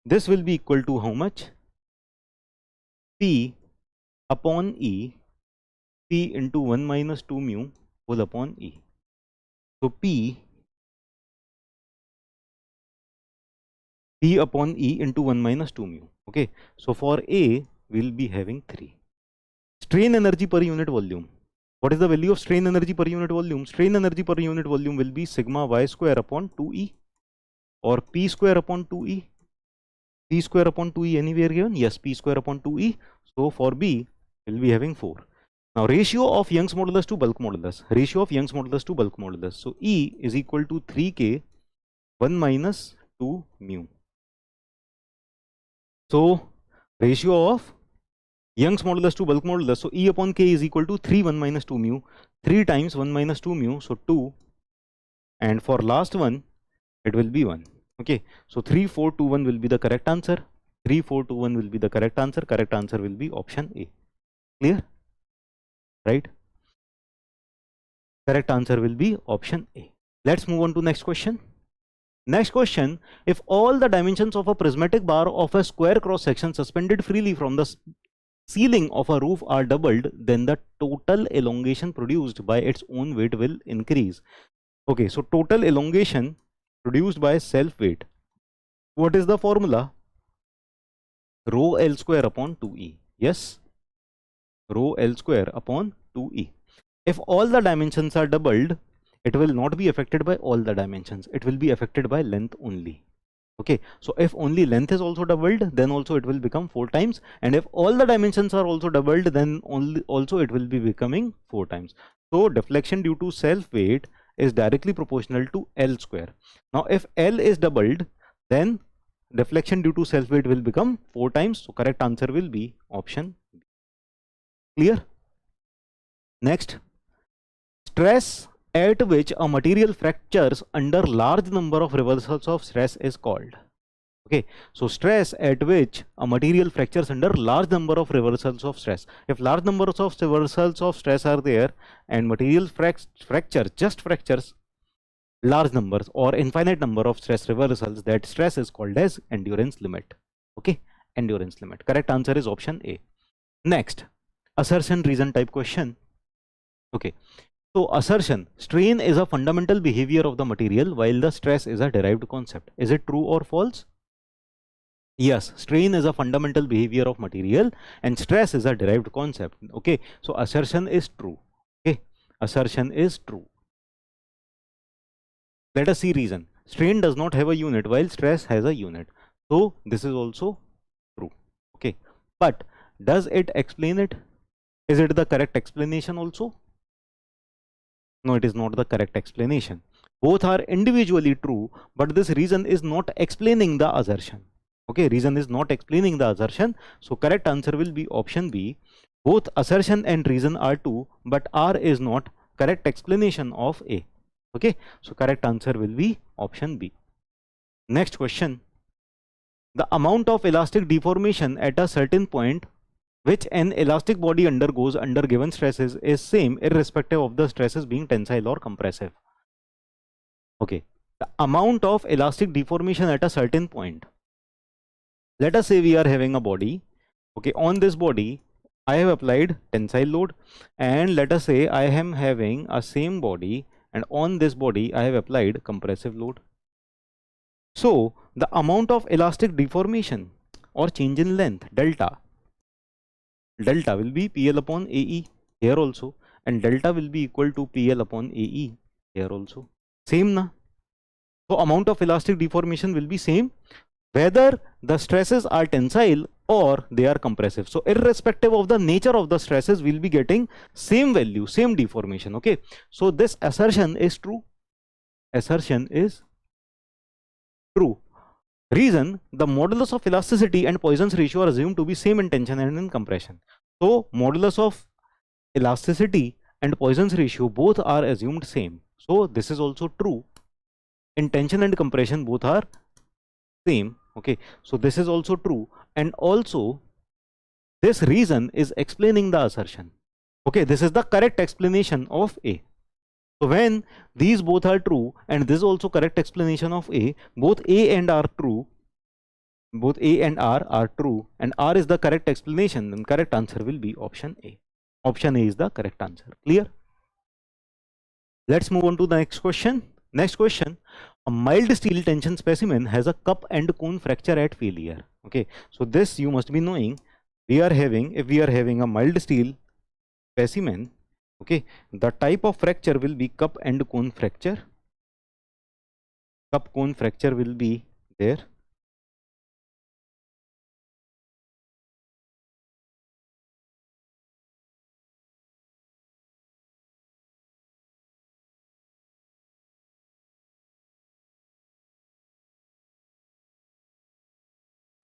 this will be equal to how much? P upon E, P into 1 minus 2 mu whole upon E. So P upon E into 1 minus 2 mu. Okay, so for A we'll be having 3. Strain energy per unit volume. What is the value of strain energy per unit volume? Strain energy per unit volume will be sigma y square upon 2E or P square upon 2E. P square upon 2E anywhere given? Yes, P square upon 2E. So for B, we'll be having 4. Now ratio of Young's modulus to bulk modulus. Ratio of Young's modulus to bulk modulus. So E is equal to 3K 1 minus 2 mu. So ratio of Young's modulus to bulk modulus. So E upon K is equal to 3 1 minus 2 mu. 3 times 1 minus 2 mu. So 2. And for last one, it will be 1. Okay, so 3421 will be the correct answer. 3421 will be the correct answer. Correct answer will be option A. Clear? Right? Correct answer will be option A. Let's move on to next question. Next question, if all the dimensions of a prismatic bar of a square cross section suspended freely from the ceiling of a roof are doubled, then the total elongation produced by its own weight will increase. Okay, so total elongation produced by self weight. What is the formula? Rho L square upon 2E. Yes, rho L square upon 2E. If all the dimensions are doubled, it will not be affected by all the dimensions. It will be affected by length only. Okay, so if only length is also doubled, then also it will become 4 times, and if all the dimensions are also doubled, then also it will be becoming 4 times. So deflection due to self weight is directly proportional to L square. Now if L is doubled, then deflection due to self weight will become 4 times. So correct answer will be option B. Clear? Next, stress at which a material fractures under large number of reversals of stress is called. Okay, so stress at which a material fractures under large number of reversals of stress. If large numbers of reversals of stress are there and material fractures large numbers or infinite number of stress reversals, that stress is called as endurance limit. Okay, endurance limit. Correct answer is option A. Next, assertion reason type question. Okay, so assertion, strain is a fundamental behavior of the material while the stress is a derived concept. Is it true or false? Yes, strain is a fundamental behavior of material and stress is a derived concept. Okay, so assertion is true. Okay, assertion is true. Let us see reason. Strain does not have a unit while stress has a unit. So this is also true. Okay, but does it explain it? Is it the correct explanation also? No, it is not the correct explanation. Both are individually true, but this reason is not explaining the assertion. Okay, reason is not explaining the assertion. So correct answer will be option B. Both assertion and reason are true, but R is not correct explanation of A. Okay, so correct answer will be option B. Next question. The amount of elastic deformation at a certain point which an elastic body undergoes under given stresses is same irrespective of the stresses being tensile or compressive. Okay, the amount of elastic deformation at a certain point. Let us say we are having a body. Okay, on this body I have applied tensile load, and let us say I am having a same body and on this body I have applied compressive load. So the amount of elastic deformation or change in length delta will be PL upon AE here also, and delta will be equal to PL upon AE here also. Same na? So amount of elastic deformation will be same whether the stresses are tensile or they are compressive. So irrespective of the nature of the stresses, we'll be getting same value, same deformation. Okay, so this assertion is true. Assertion is true. Reason, the modulus of elasticity and Poisson's ratio are assumed to be same in tension and in compression. So modulus of elasticity and Poisson's ratio both are assumed same. So this is also true. In tension and compression both are same. Okay, so this is also true, and also this reason is explaining the assertion. Okay, this is the correct explanation of A. So when these both are true and this is also correct explanation of A, both A and R true, both A and R are true, and R is the correct explanation, then correct answer will be option A. Option A is the correct answer. Clear? Let's move on to the next question. Next question. A mild steel tension specimen has a cup and cone fracture at failure. Okay, so this you must be knowing. If we are having a mild steel specimen, okay, the type of fracture will be cup and cone fracture. Cup cone fracture will be there.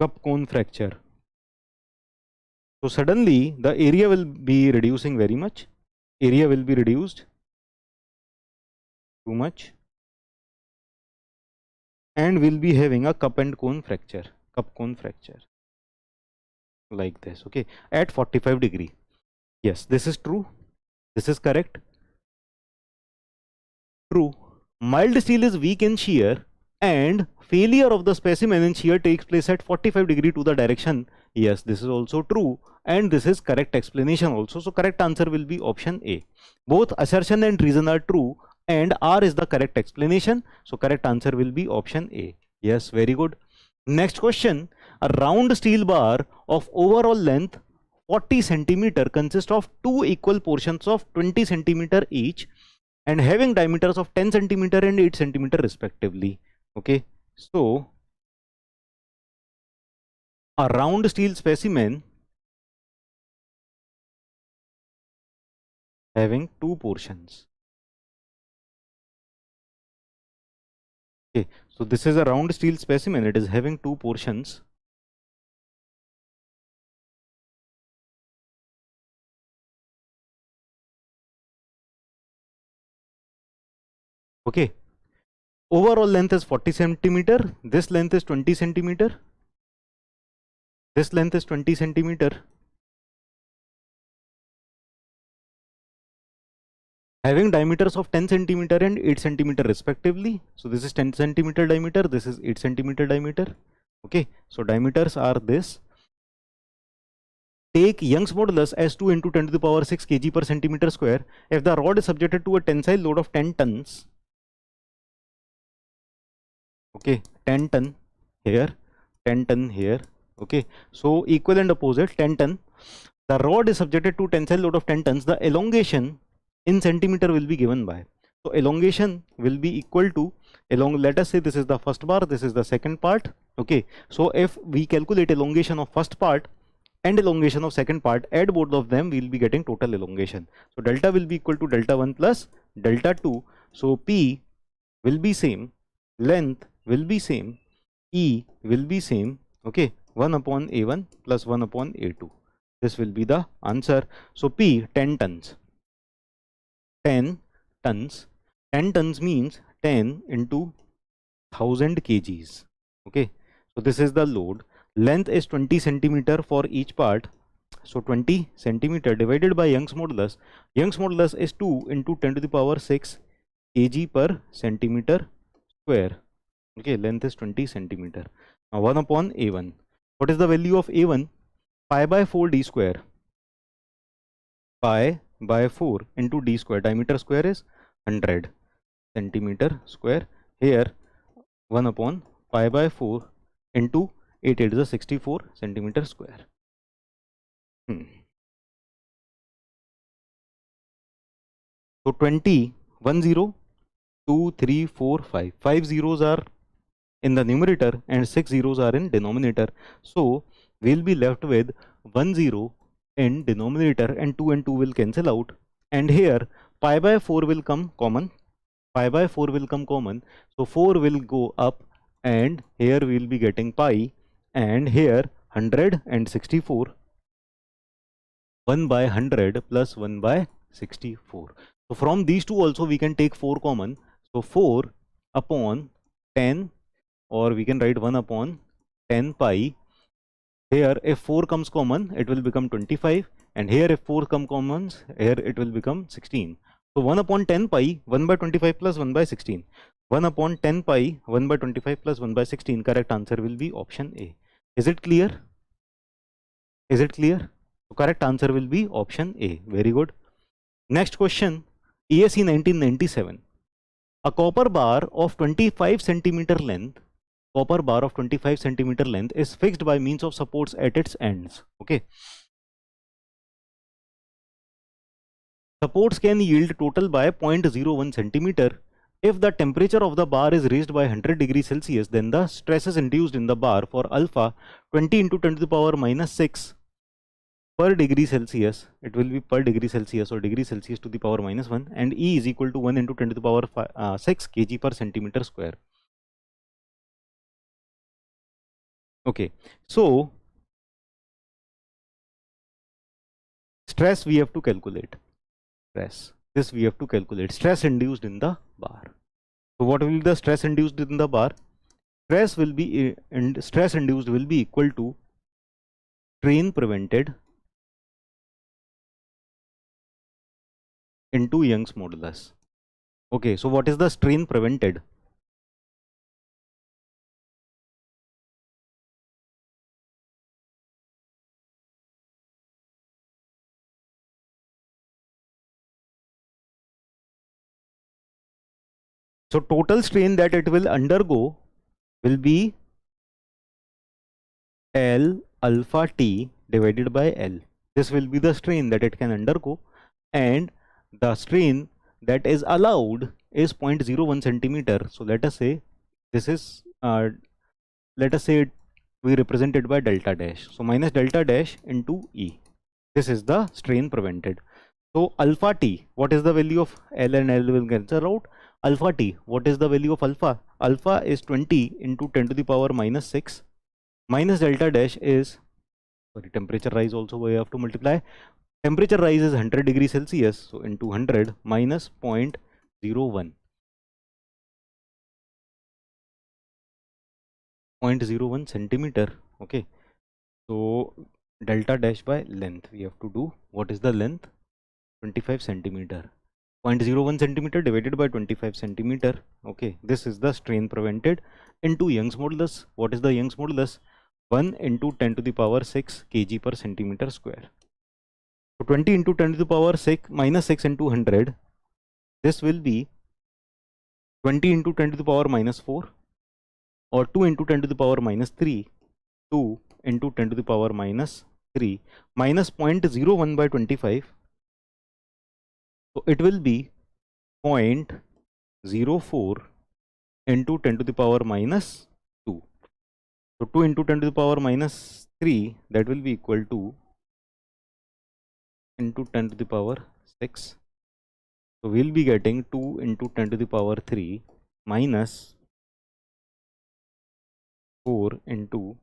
Cup cone fracture. So suddenly the area will be reducing very much. Area will be reduced too much, and we'll be having a cup and cone fracture. Cup cone fracture like this. Okay, at 45 degree. Yes, this is true. This is correct. True. Mild steel is weak in shear and failure of the specimen in shear takes place at 45 degree to the direction. Yes, this is also true, and this is correct explanation also. So correct answer will be option A. Both assertion and reason are true and R is the correct explanation. So correct answer will be option A. Yes, very good. Next question. A round steel bar of overall length 40 centimeter consists of two equal portions of 20 centimeter each and having diameters of 10 centimeter and 8 centimeter respectively. Okay, so a round steel specimen having two portions. Okay, so this is a round steel specimen. It is having two portions. Okay. Overall length is 40 centimeter. This length is 20 centimeter. This length is 20 centimeter. Having diameters of 10 centimeter and 8 centimeter respectively. So this is 10 centimeter diameter. This is 8 centimeter diameter. Okay. So diameters are this. Take Young's modulus as 2 into 10 to the power 6 kg per centimeter square. If the rod is subjected to a tensile load of 10 tons. Okay. 10 ton here. 10 ton here. Okay. So equal and opposite 10 ton. The rod is subjected to tensile load of 10 tons. The elongation in centimeter will be given by. So elongation will be equal to let us say this is the first bar, this is the second part. Okay. So if we calculate elongation of first part and elongation of second part, add both of them, we will be getting total elongation. So delta will be equal to delta 1 plus delta 2. So P will be same, length will be same, E will be same. Okay. 1 upon A1 plus 1 upon A2. This will be the answer. So P 10 tons. 10 tons. 10 tons means 10 into 1000 kgs. Okay. So this is the load. Length is 20 centimeter for each part. So 20 centimeter divided by Young's modulus. Young's modulus is 2 into 10 to the power 6 kg per centimeter square. Okay. Length is 20 centimeter. Now 1 upon A1. What is the value of A1? Pi by 4 d square. Pi by 4 into d square. Diameter square is 100 centimeter square. Here 1 upon pi by 4 into 8, it is a 64 centimeter square. So 20, 1 0, 2, 3, 4, 5. 5 zeros are in the numerator and 6 zeros are in denominator. So we'll be left with 1 0 in denominator and 2 will cancel out. And here pi by 4 will come common. Pi by 4 will come common. So 4 will go up and here we will be getting pi, and here 164. 1 by 100 plus 1 by 64. So from these two also we can take 4 common. So 4 upon 10, or we can write 1 upon 10 pi. Here if 4 comes common, it will become 25, and here if 4 come common, here it will become 16. So 1 upon 10 pi, 1 by 25 plus 1 by 16. 1 upon 10 pi, 1 by 25 plus 1 by 16. Correct answer will be option A. Is it clear? Is it clear? So correct answer will be option A. Very good. Next question, ESE 1997. A copper bar of 25 centimeter length. Copper bar of 25 centimeter length is fixed by means of supports at its ends. Okay. Supports can yield total by 0.01 centimeter. If the temperature of the bar is raised by 100 degrees Celsius, then the stress is induced in the bar for alpha 20 into 10 to the power minus 6 per degree Celsius. It will be per degree Celsius or degree Celsius to the power minus 1, and E is equal to 1 into 10 to the power 6 kg per centimeter square. Okay, so stress we have to calculate. Stress, this we have to calculate. Stress induced in the bar. So what will be the stress induced in the bar? Stress will be stress induced will be equal to strain prevented into Young's modulus. Okay, so what is the strain prevented? So total strain that it will undergo will be L alpha T divided by L. This will be the strain that it can undergo, and the strain that is allowed is 0.01 centimeter. So let us say this is let us say we represent it by delta dash. So minus delta dash into E. This is the strain prevented. So alpha T, what is the value of L, and L will cancel out. Alpha T, what is the value of alpha? Alpha is 20 into 10 to the power minus 6. Minus delta dash is, sorry, temperature rise also we have to multiply. Temperature rise is 100 degrees Celsius. So into 100 minus 0.01. 0.01 centimeter. Okay, so delta dash by length we have to do. What is the length? 25 centimeter. 0.01 centimeter divided by 25 centimeter. Okay, this is the strain prevented into Young's modulus. What is the Young's modulus? 1 into 10 to the power 6 kg per centimeter square. So 20 into 10 to the power 6 minus 6 into 100. This will be 20 into 10 to the power minus 4, or 2 into 10 to the power minus 3, 2 into 10 to the power minus 3 minus 0.01 by 25. So it will be 0.04 into 10 to the power minus 2. So 2 into 10 to the power minus 3, that will be equal to into 10 to the power 6. So we'll be getting 2 into 10 to the power 3 minus 4 into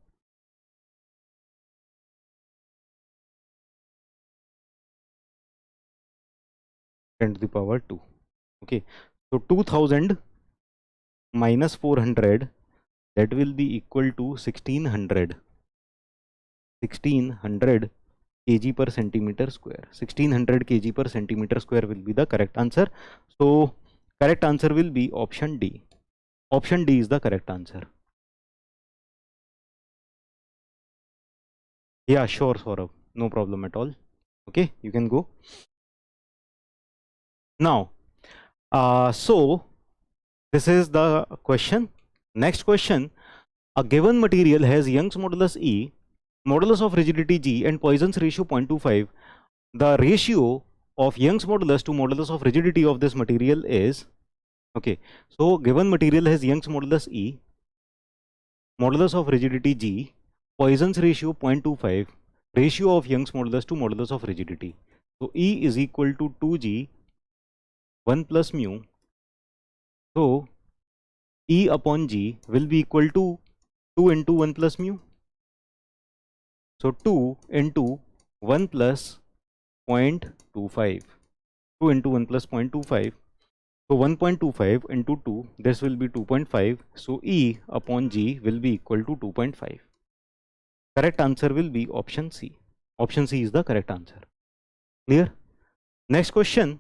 10 to the power 2. Okay, so 2000 minus 400, that will be equal to 1600 kg per centimeter square. 1600 kg per centimeter square will be the correct answer. So correct answer will be option D. Option D is the correct answer. Yeah, sure, Saurabh, no problem at all. Okay, you can go now. So this is the question. Next question: a given material has Young's modulus E, modulus of rigidity G, and Poisson's ratio 0.25. The ratio of Young's modulus to modulus of rigidity of this material is, okay, so given material has Young's modulus E, modulus of rigidity G, Poisson's ratio 0.25, ratio of Young's modulus to modulus of rigidity. So E is equal to 2G 1 plus mu. So E upon G will be equal to 2 into 1 plus mu. So 2 into 1 plus 0.25. 2 into 1 plus 0.25. So 1.25 into 2, this will be 2.5. So E upon G will be equal to 2.5. Correct answer will be option C. Option C is the correct answer. Clear? Next question: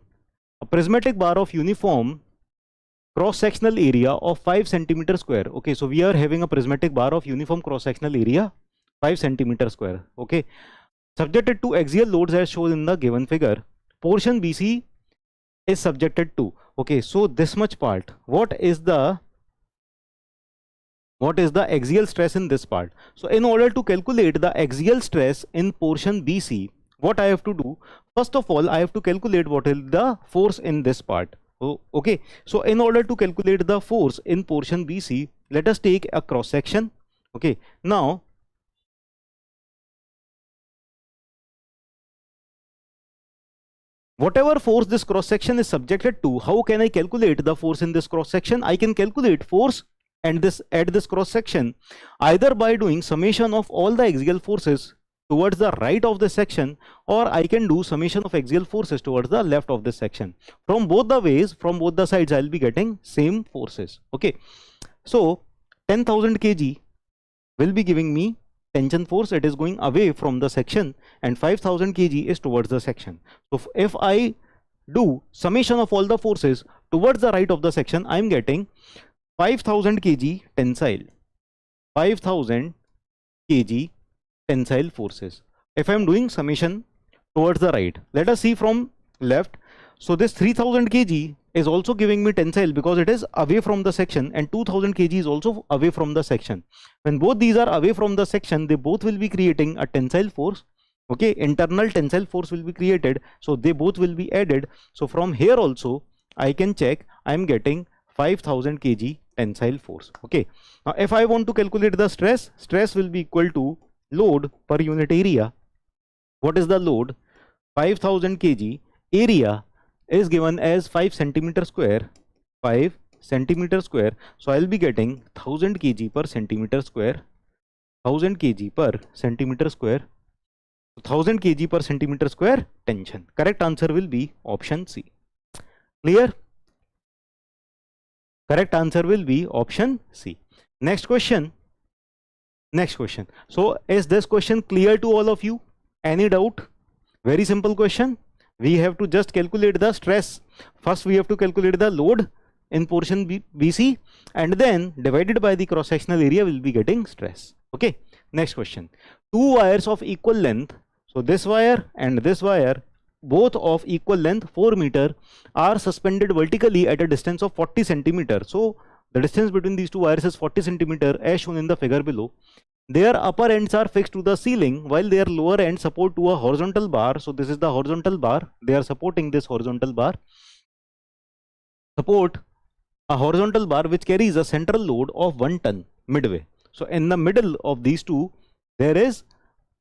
a prismatic bar of uniform cross-sectional area of 5 centimeter square. Okay, so we are having a prismatic bar of uniform cross-sectional area 5 centimeter square. Okay, subjected to axial loads as shown in the given figure. Portion BC is subjected to, okay, so this much part, what is the axial stress in this part? So in order to calculate the axial stress in portion BC, what I have to do, first of all I have to calculate what is the force in this part. Oh, okay, so in order to calculate the force in portion BC, let us take a cross section. Okay, now whatever force this cross section is subjected to, how can I calculate the force in this cross section? I can calculate force and this at this cross section either by doing summation of all the axial forces towards the right of the section, or I can do summation of axial forces towards the left of this section. From both the ways, from both the sides, I will be getting same forces. Okay, so 10,000 kg will be giving me tension force. It is going away from the section, and 5,000 kg is towards the section. So if I do summation of all the forces towards the right of the section, I am getting 5,000 kg tensile, 5,000 kg tensile forces. If I am doing summation towards the right, let us see from left. So this 3,000 kg is also giving me tensile because it is away from the section, and 2,000 kg is also away from the section. When both these are away from the section, they both will be creating a tensile force. Okay, internal tensile force will be created, so they both will be added. So from here also I can check, I am getting 5,000 kg tensile force. Okay, now if I want to calculate the stress, stress will be equal to load per unit area. What is the load? 5,000 kg, area is given as 5 centimeter square, 5 centimeter square. So I will be getting 1000 kg per centimeter square, 1000 kg per centimeter square, 1000 kg per centimeter square tension. Correct answer will be option C. Clear? Correct answer will be option C. Next question: Next question. So is this question clear to all of you? Any doubt? Very simple question. We have to just calculate the stress. First we have to calculate the load in portion BC, and then divided by the cross sectional area will be getting stress. Okay. Next question. Two wires of equal length, so this wire and this wire, both of equal length 4 meter, are suspended vertically at a distance of 40 centimeter. So the distance between these two wires is 40 centimeter as shown in the figure below. Their upper ends are fixed to the ceiling while their lower ends support to a horizontal bar. So this is the horizontal bar. They are supporting this horizontal bar. Support a horizontal bar which carries a central load of 1 ton midway. So in the middle of these two, there is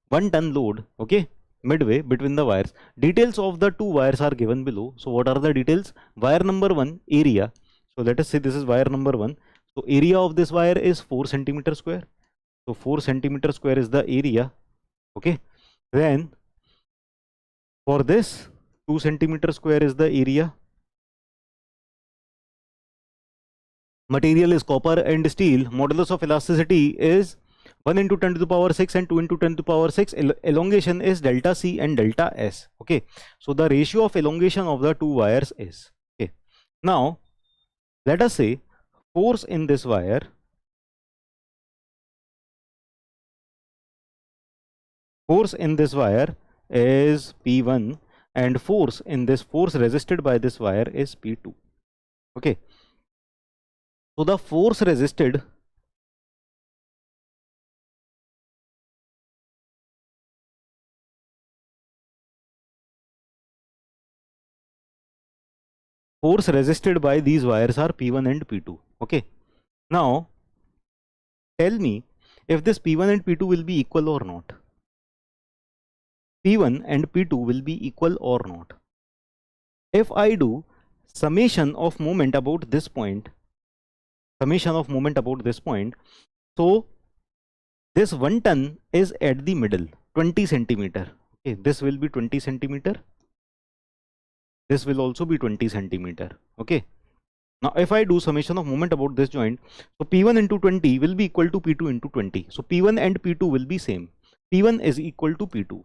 1 ton load, okay, midway between the wires. Details of the two wires are given below. So what are the details? Wire number 1, area. So let us say this is wire number 1. So area of this wire is 4 centimeter square. So 4 centimeter square is the area. Okay. Then for this 2 centimeter square is the area. Material is copper and steel. Modulus of elasticity is 1 into 10 to the power 6 and 2 into 10 to the power 6. Elongation is delta C and delta S. Okay. So the ratio of elongation of the two wires is. Okay. Now let us say force in this wire is P1 and force resisted by this wire is P2. Okay. So the force resisted by these wires are P1 and P2. Okay. Now tell me if this P1 and P2 will be equal or not. P1 and P2 will be equal or not. If I do summation of moment about this point, so this 1 ton is at the middle, 20 centimeter. Okay, this will be 20 centimeter. This will also be 20 centimeter. Okay. Now if I do summation of moment about this joint, so P1 into 20 will be equal to P2 into 20. So P1 and P2 will be same. P1 is equal to P2.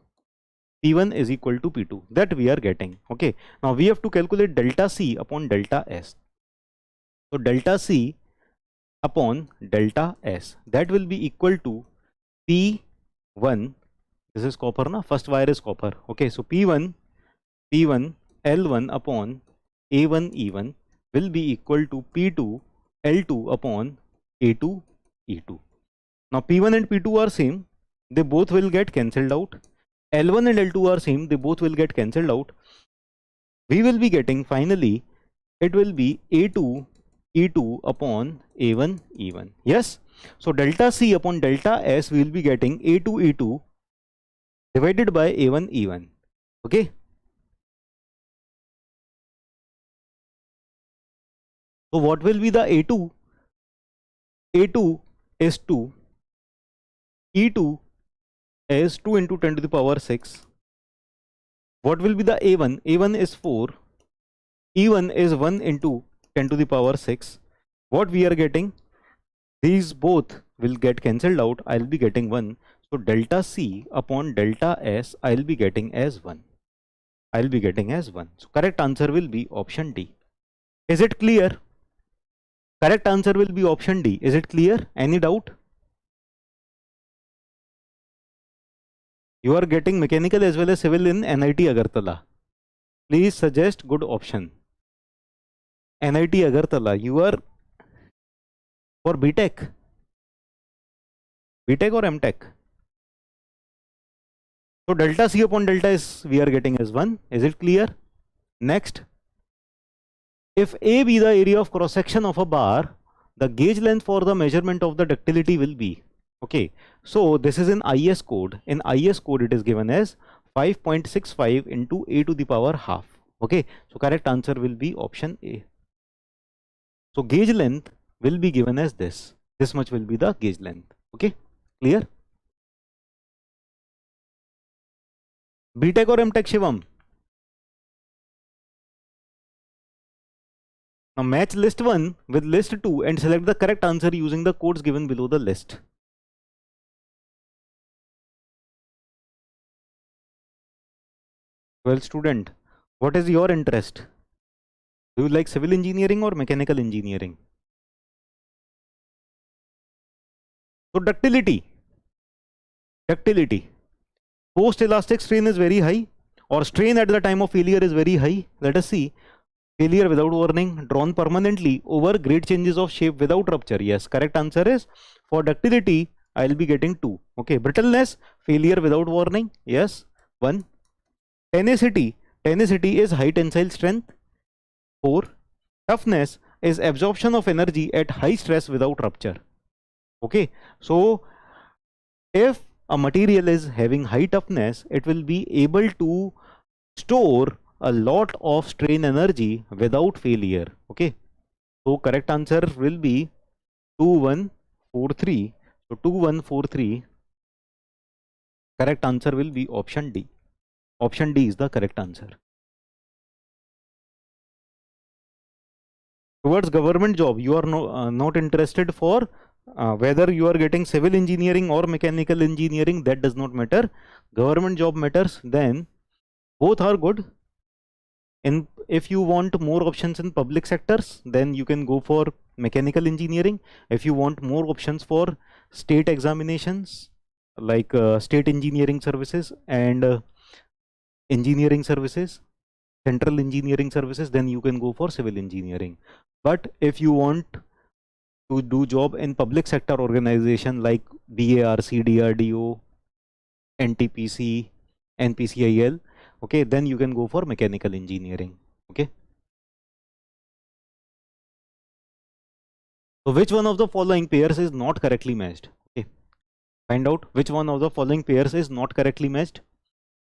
That we are getting. Okay. Now we have to calculate delta C upon delta S. So delta C upon delta S, that will be equal to P1. This is copper, na? First wire is copper. Okay. So P1 L1 upon A1 E1 will be equal to P2 L2 upon A2 E2. Now P1 and P2 are same. They both will get cancelled out. L1 and L2 are same. They both will get cancelled out. We will be getting finally, it will be A2 E2 upon A1 E1. Yes. So delta C upon delta S, we will be getting A2 E2 divided by A1 E1. Okay. So what will be the A2? A2 is 2. E2 is 2 into 10 to the power 6. What will be the A1? A1 is 4. E1 is 1 into 10 to the power 6. What we are getting? These both will get cancelled out. I'll be getting 1. So delta C upon delta S, I'll be getting as 1. So correct answer will be option D. Is it clear? Correct answer will be option D. Is it clear? Any doubt? You are getting mechanical as well as civil in NIT Agartala. Please suggest good option. NIT Agartala, you are for BTech or MTech? So delta C upon delta S we are getting as 1. Is it clear? Next, if A be the area of cross section of a bar, the gauge length for the measurement of the ductility will be. Okay, so this is in IS code. In IS code it is given as 5.65 into A to the power half. Okay, so correct answer will be option A. So gauge length will be given as this. This much will be the gauge length. Okay, clear? BTech or MTech, Shivam? Now match list 1 with list 2 and select the correct answer using the codes given below the list. Well, student, what is your interest? Do you like civil engineering or mechanical engineering? So ductility. Post elastic strain is very high, or strain at the time of failure is very high. Let us see. Failure without warning, drawn permanently over great changes of shape without rupture. Yes, correct answer is for ductility, I'll be getting 2. Okay, brittleness, failure without warning. Yes, 1. Tenacity is high tensile strength. 4. Toughness is absorption of energy at high stress without rupture. Okay, so if a material is having high toughness, it will be able to store a lot of strain energy without failure. Okay, so correct answer will be 2143. So 2143, correct answer will be option D. Option D is the correct answer. Towards government job, you are not interested for whether you are getting civil engineering or mechanical engineering, that does not matter. Government job matters. Then both are good. And if you want more options in public sectors, then you can go for mechanical engineering. If you want more options for state examinations, like state engineering services and engineering services, central engineering services, then you can go for civil engineering. But if you want to do job in public sector organization like BARC, DRDO, NTPC, NPCIL, okay, then you can go for mechanical engineering. Okay, so which one of the following pairs is not correctly matched? Okay, find out which one of the following pairs is not correctly matched.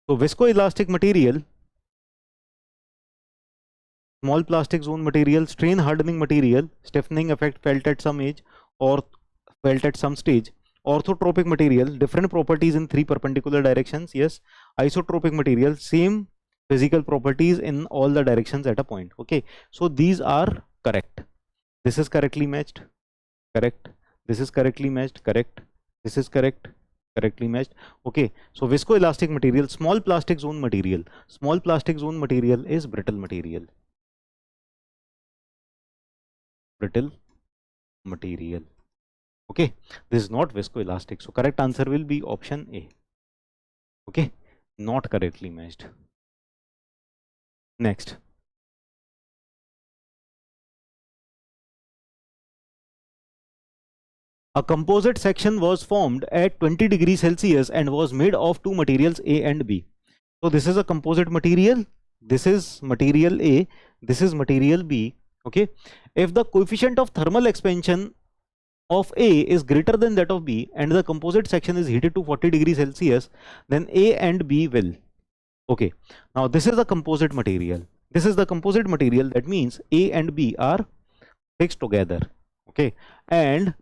So viscoelastic material, small plastic zone material, strain hardening material, stiffening effect felt at some age or felt at some stage. Orthotropic material, different properties in 3 perpendicular directions. Yes, isotropic material, same physical properties in all the directions at a point. Okay, so these are correct. This is correctly matched, correct. This is correctly matched, correct. This is correct, correctly matched. Okay, so viscoelastic material, small plastic zone material. Small plastic zone material is brittle material. Brittle material. Okay, this is not viscoelastic, so correct answer will be option A. Okay, not correctly matched. Next, a composite section was formed at 20 degrees Celsius and was made of 2 materials A and B. So this is a composite material, this is material A, this is material B. Okay, if the coefficient of thermal expansion of A is greater than that of B and the composite section is heated to 40 degrees Celsius, then A and B will. Okay, now this is the composite material. This is the composite material, that means A and B are fixed together. Okay, and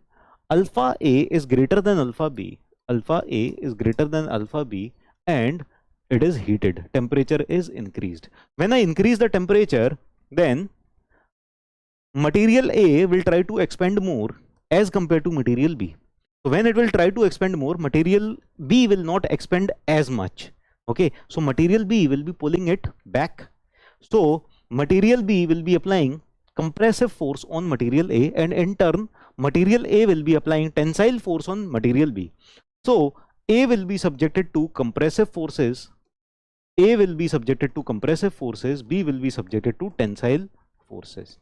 alpha A is greater than alpha B. Alpha A is greater than alpha B and it is heated. Temperature is increased. When I increase the temperature, then material A will try to expand more as compared to material B. So when it will try to expand more, material B will not expand as much. Okay, so material B will be pulling it back. So material B will be applying compressive force on material A, and in turn material A will be applying tensile force on material B. So A will be subjected to compressive forces, A will be subjected to compressive forces, B will be subjected to tensile forces.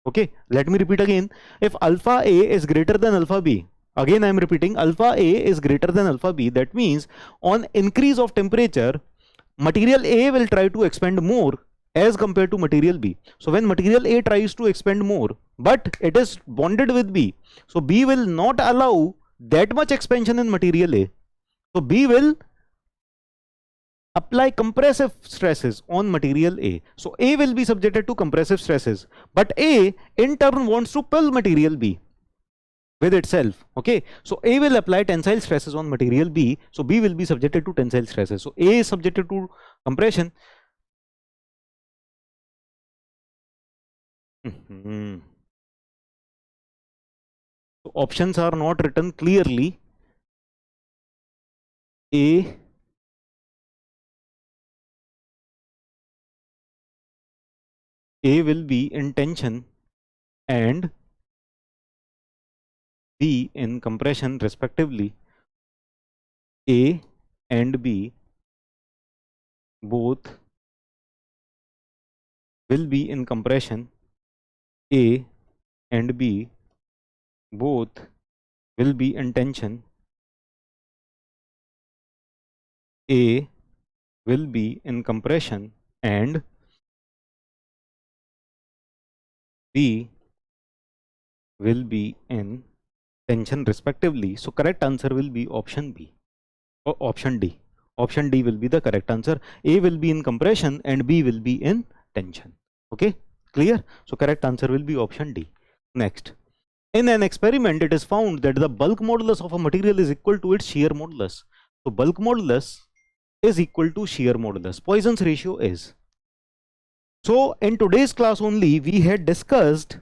Okay, let me repeat again. If alpha A is greater than alpha B, again I am repeating, alpha A is greater than alpha B, that means on increase of temperature, material A will try to expand more as compared to material B. So when material A tries to expand more, but it is bonded with B, so B will not allow that much expansion in material A. So B will apply compressive stresses on material A. So A will be subjected to compressive stresses, but A in turn wants to pull material B with itself. Okay, so A will apply tensile stresses on material B, so B will be subjected to tensile stresses. So A is subjected to compression. So options are not written clearly. A A will be in tension and B in compression respectively. A and B both will be in compression. A and B both will be in tension. A will be in compression and B will be in tension respectively. So correct answer will be option B or option D. Option D will be the correct answer. A will be in compression and B will be in tension. Okay, clear? So correct answer will be option D. Next, in an experiment, it is found that the bulk modulus of a material is equal to its shear modulus. So bulk modulus is equal to shear modulus. Poisson's ratio is. So in today's class only we had discussed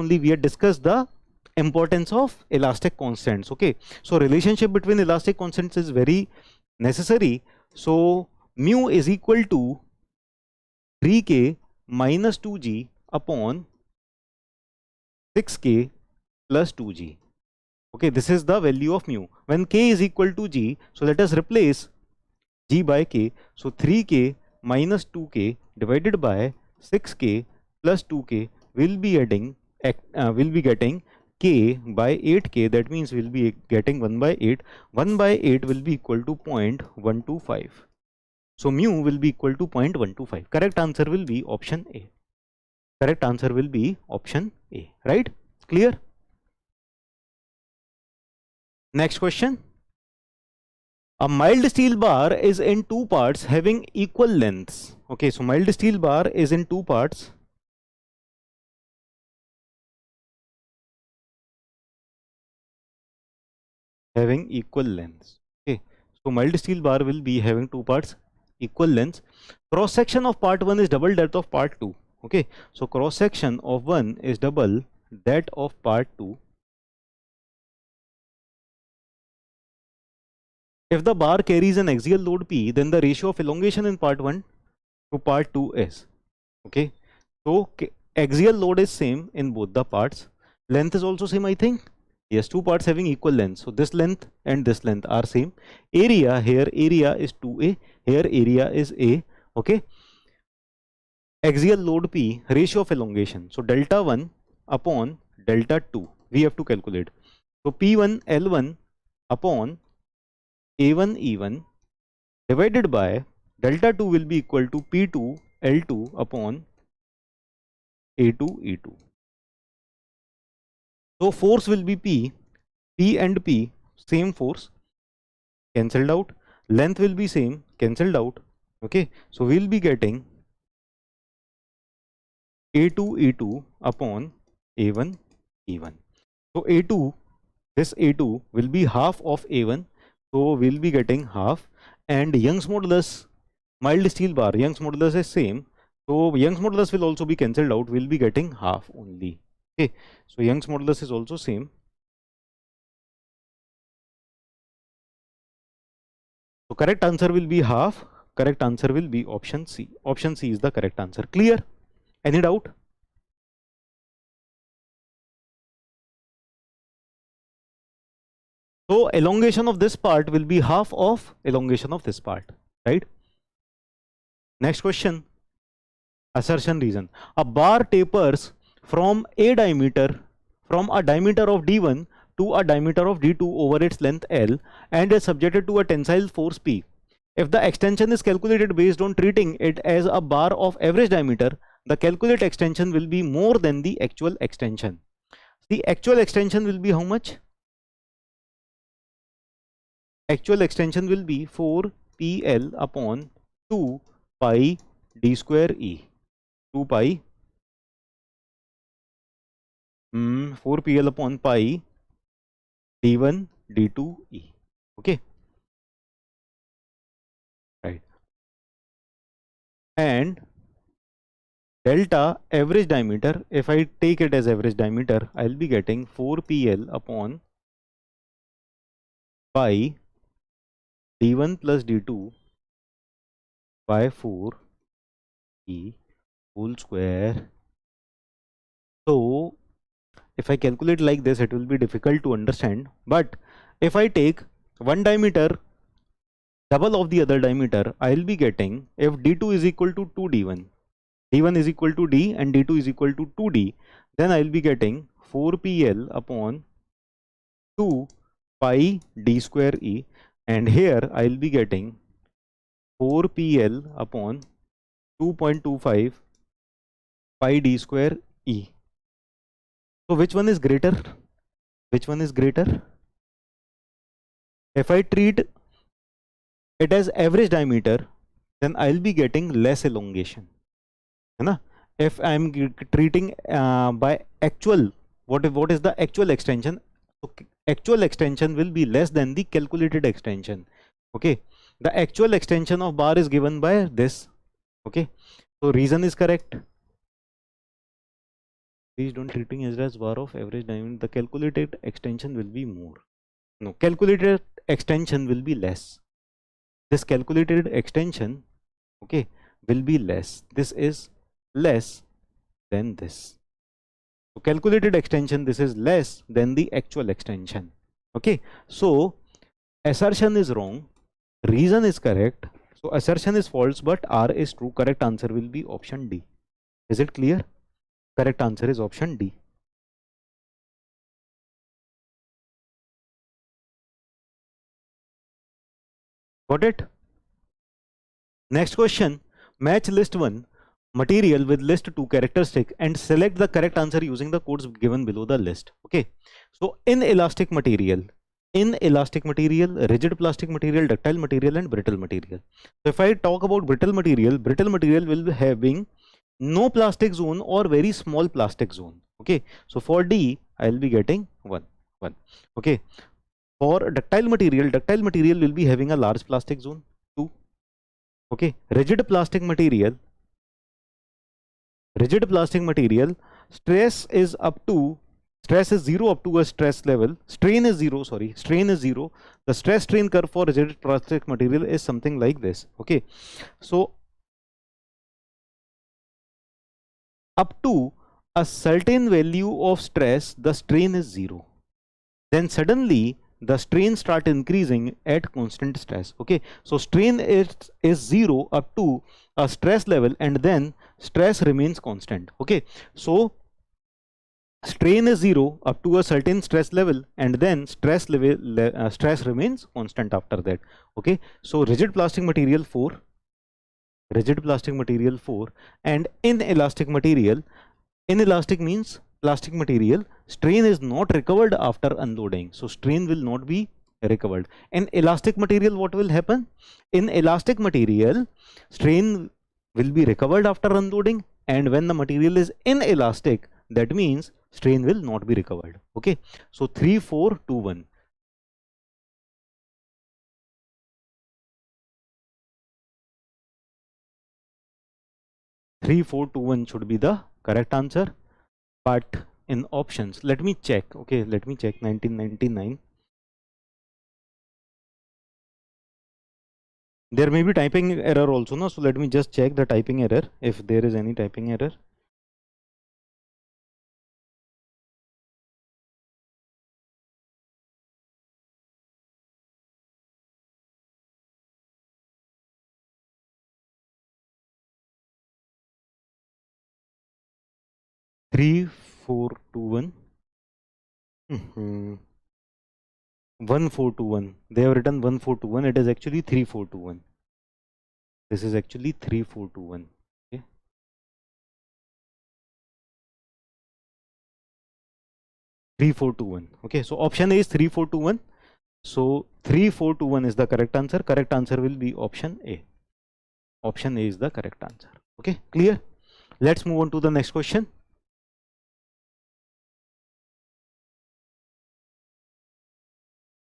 the importance of elastic constants. Okay, so relationship between elastic constants is very necessary. So mu is equal to 3k minus 2g upon 6k plus 2g. Okay, this is the value of mu when k is equal to g. So let us replace g by k. So 3k minus 2k divided by 6k plus 2k will be getting k by 8k. That means we'll be getting 1 by 8. 1 by 8 will be equal to 0.125. So mu will be equal to 0.125. Correct answer will be option A. Correct answer will be option A. Right? Clear? Next question. A mild steel bar is in two parts having equal lengths. Okay, so mild steel bar is in two parts having equal lengths. Okay, so mild steel bar will be having two parts equal lengths. Cross section of part 1 is double that of part 2. Okay, so cross section of 1 is double that of part 2. If the bar carries an axial load P, then the ratio of elongation in part 1 to part 2 is. Okay, so axial load is same in both the parts. Length is also same, I think. Yes, two parts having equal length. So this length and this length are same. Area here, area is 2a. Here area is a. Okay. Axial load P, ratio of elongation. So delta 1 upon delta 2. We have to calculate. So P1 L1 upon A1 E1 divided by delta 2 will be equal to P2 L2 upon A2 E2. So force will be P and P same force cancelled out, length will be same cancelled out. Okay, so we'll be getting A2 E2 upon A1 E1. So A2, this A2 will be half of A1, so we'll be getting half. And Young's modulus, mild steel bar, Young's modulus is same, so Young's modulus will also be cancelled out, we'll be getting half only. Okay, so Young's modulus is also same. So correct answer will be half. Correct answer will be option C. Option C is the correct answer. Clear? Any doubt? So elongation of this part will be half of elongation of this part, right? Next question. Assertion reason. A bar tapers from a diameter of D1 to a diameter of D2 over its length L and is subjected to a tensile force P. If the extension is calculated based on treating it as a bar of average diameter, the calculated extension will be more than the actual extension. The actual extension will be how much? Actual extension will be 4PL upon 2 pi d square E. 2 pi 4PL upon pi d1 d2 E. Okay, right. And delta average diameter, if I take it as average diameter, I'll be getting 4PL upon pi d1 plus d2 by 4 E whole square. So if I calculate like this, it will be difficult to understand. But if I take one diameter double of the other diameter, I'll be getting, if d2 is equal to 2d1, d1 is equal to d and d2 is equal to 2d, then I'll be getting 4pl upon 2 pi d square e, and here I'll be getting 4pl upon 2.25 pi d square e. So which one is greater? Which one is greater? If I treat it as average diameter, then I'll be getting less elongation. है? If I'm treating by actual, what is the actual extension? So actual extension will be less than the calculated extension. Okay, the actual extension of bar is given by this. Okay, so reason is correct. Please don't treating as bar of average diameter. The calculated extension will be more. No, calculated extension will be less. This calculated extension, okay, will be less. This is less than this. So calculated extension, this is less than the actual extension. Okay, so assertion is wrong, reason is correct. So assertion is false, but R is true. Correct answer will be option D. Is it clear? Correct answer is option D. Got it? Next question. Match list 1 material with list 2 characteristic and select the correct answer using the codes given below the list. Okay. So inelastic material, rigid plastic material, ductile material and brittle material. So if I talk about brittle material will be having no plastic zone or very small plastic zone. Okay. So for D, I will be getting 1. Okay. For ductile material will be having a large plastic zone, 2. Okay. Rigid plastic material, stress is 0 up to a stress level, strain is 0. The stress strain curve for rigid plastic material is something like this. Okay. So up to a certain value of stress, the strain is 0. Then suddenly the strain start increasing at constant stress. Okay, so strain is 0 up to a stress level and then stress remains constant. Okay, so strain is 0 up to a certain stress level and then stress remains constant after that. Okay, so rigid plastic material 4, and inelastic material. Inelastic means plastic material, strain is not recovered after unloading, so strain will not be recovered. In elastic material, what will happen? In elastic material, strain will be recovered after unloading, and when the material is inelastic, that means strain will not be recovered. Okay, so 3, 4, 2, 1. Three, 4, 2, 1 should be the correct answer, but in options, let me check. Okay, let me check. 1999. There may be typing error also, no? So let me just check the typing error, if there is any typing error. Three, 4, 2, 1. 1, 4, 2, 1. They have written 1, 4, 2, 1. It is actually 3, 4, 2, 1. This is actually 3, 4, 2, 1. Okay. 3, 4, 2, 1. Okay. So option A is 3, 4, 2, 1. So 3, 4, 2, 1 is the correct answer. Correct answer will be option A. Option A is the correct answer. Okay. Clear? Let's move on to the next question.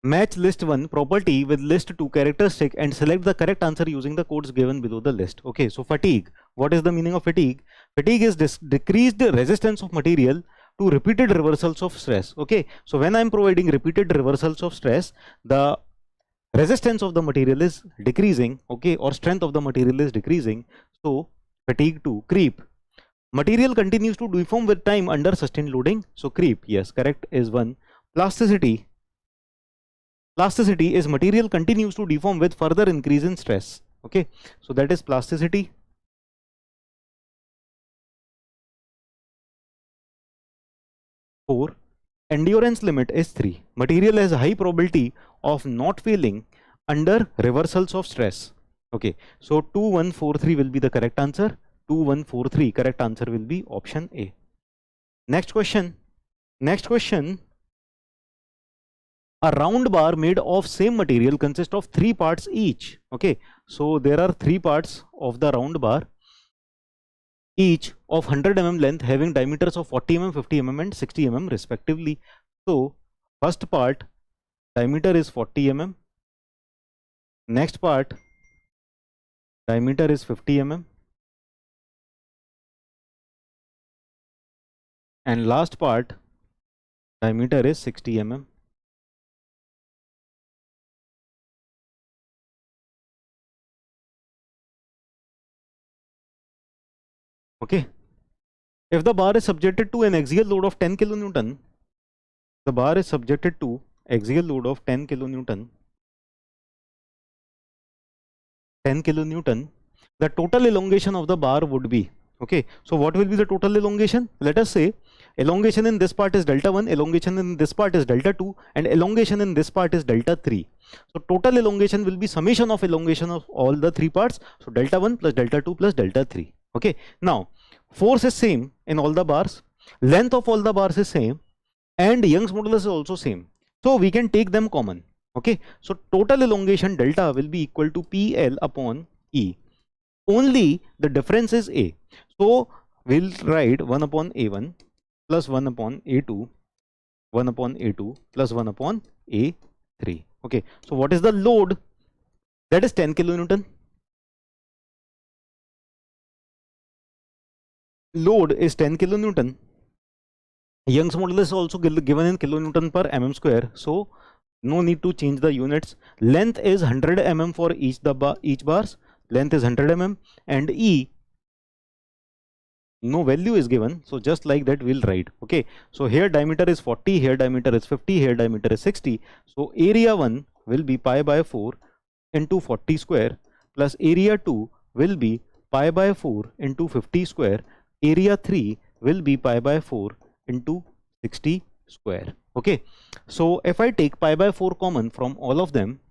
Match list 1 property with list 2 characteristic and select the correct answer using the codes given below the list. Okay, so fatigue. What is the meaning of fatigue? Fatigue is decreased resistance of material to repeated reversals of stress. Okay, so when I am providing repeated reversals of stress, the resistance of the material is decreasing, okay, or strength of the material is decreasing. So fatigue to creep. Material continues to deform with time under sustained loading. So creep, yes, correct is 1. Plasticity. Plasticity is material continues to deform with further increase in stress. Okay, so that is plasticity. Four. Endurance limit is 3. Material has high probability of not failing under reversals of stress. Okay, so 2143 will be the correct answer. 2143 correct answer will be option A. Next question. Next question. A round bar made of same material consists of 3 parts each. Okay, so there are 3 parts of the round bar, each of 100 mm length, having diameters of 40 mm, 50 mm and 60 mm respectively. So first part diameter is 40 mm, next part diameter is 50 mm, and last part diameter is 60 mm. Okay, if the bar is subjected to an axial load of 10 kilonewton, the bar is subjected to axial load of 10 kilonewton, the total elongation of the bar would be, okay, so what will be the total elongation? Let us say elongation in this part is delta 1, elongation in this part is delta 2, and elongation in this part is delta 3. So total elongation will be summation of elongation of all the 3 parts. So delta 1 plus delta 2 plus delta 3. Okay, now force is same in all the bars, length of all the bars is same, and Young's modulus is also same. So we can take them common. Okay, so total elongation delta will be equal to PL upon E. Only the difference is A. So we'll write 1 upon A1 plus 1 upon A2, 1 upon A2 plus 1 upon A3. Okay, so what is the load? That is 10 kilonewton. Load is 10 kilonewton. Young's modulus is also given in kilonewton per mm square. So no need to change the units. Length is 100 mm for each bars. Length is 100 mm, and E, no value is given, so just like that we'll write. Okay, so here diameter is 40, here diameter is 50, here diameter is 60. So area 1 will be pi by 4 into 40 square plus area 2 will be pi by 4 into 50 square. Area 3 will be pi by 4 into 60 square. Okay, so if I take pi by 4 common from all of them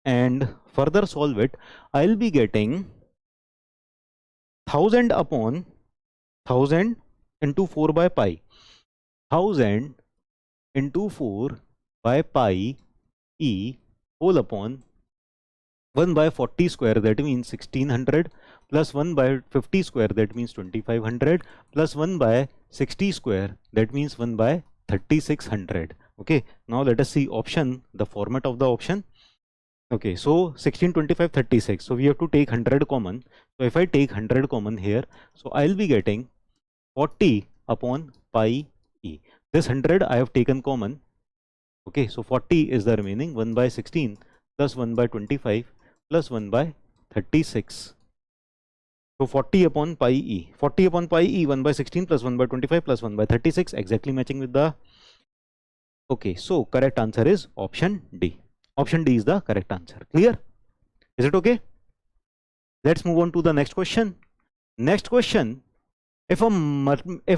and further solve it, I'll be getting 1000 upon 1000 into 4 by pi. 1000 into 4 by pi E whole upon 1 by 40 square, that means 1600, plus 1 by 50 square, that means 2500, plus 1 by 60 square, that means 1 by 3600. Okay, now let us see option, the format of the option. Okay, so 16, 25, 36. So we have to take 100 common. So if I take 100 common here, so I'll be getting 40 upon pi E. This 100 I have taken common. Okay, so 40 is the remaining, 1 by 16 plus 1 by 25 plus 1 by 36. So 40 upon pi E. 40 upon pi E, 1 by 16 plus 1 by 25 plus 1 by 36, exactly matching with the. Okay, so correct answer is option D. Option D is the correct answer. Clear? Is it okay? Let's move on to the next question. Next question. If a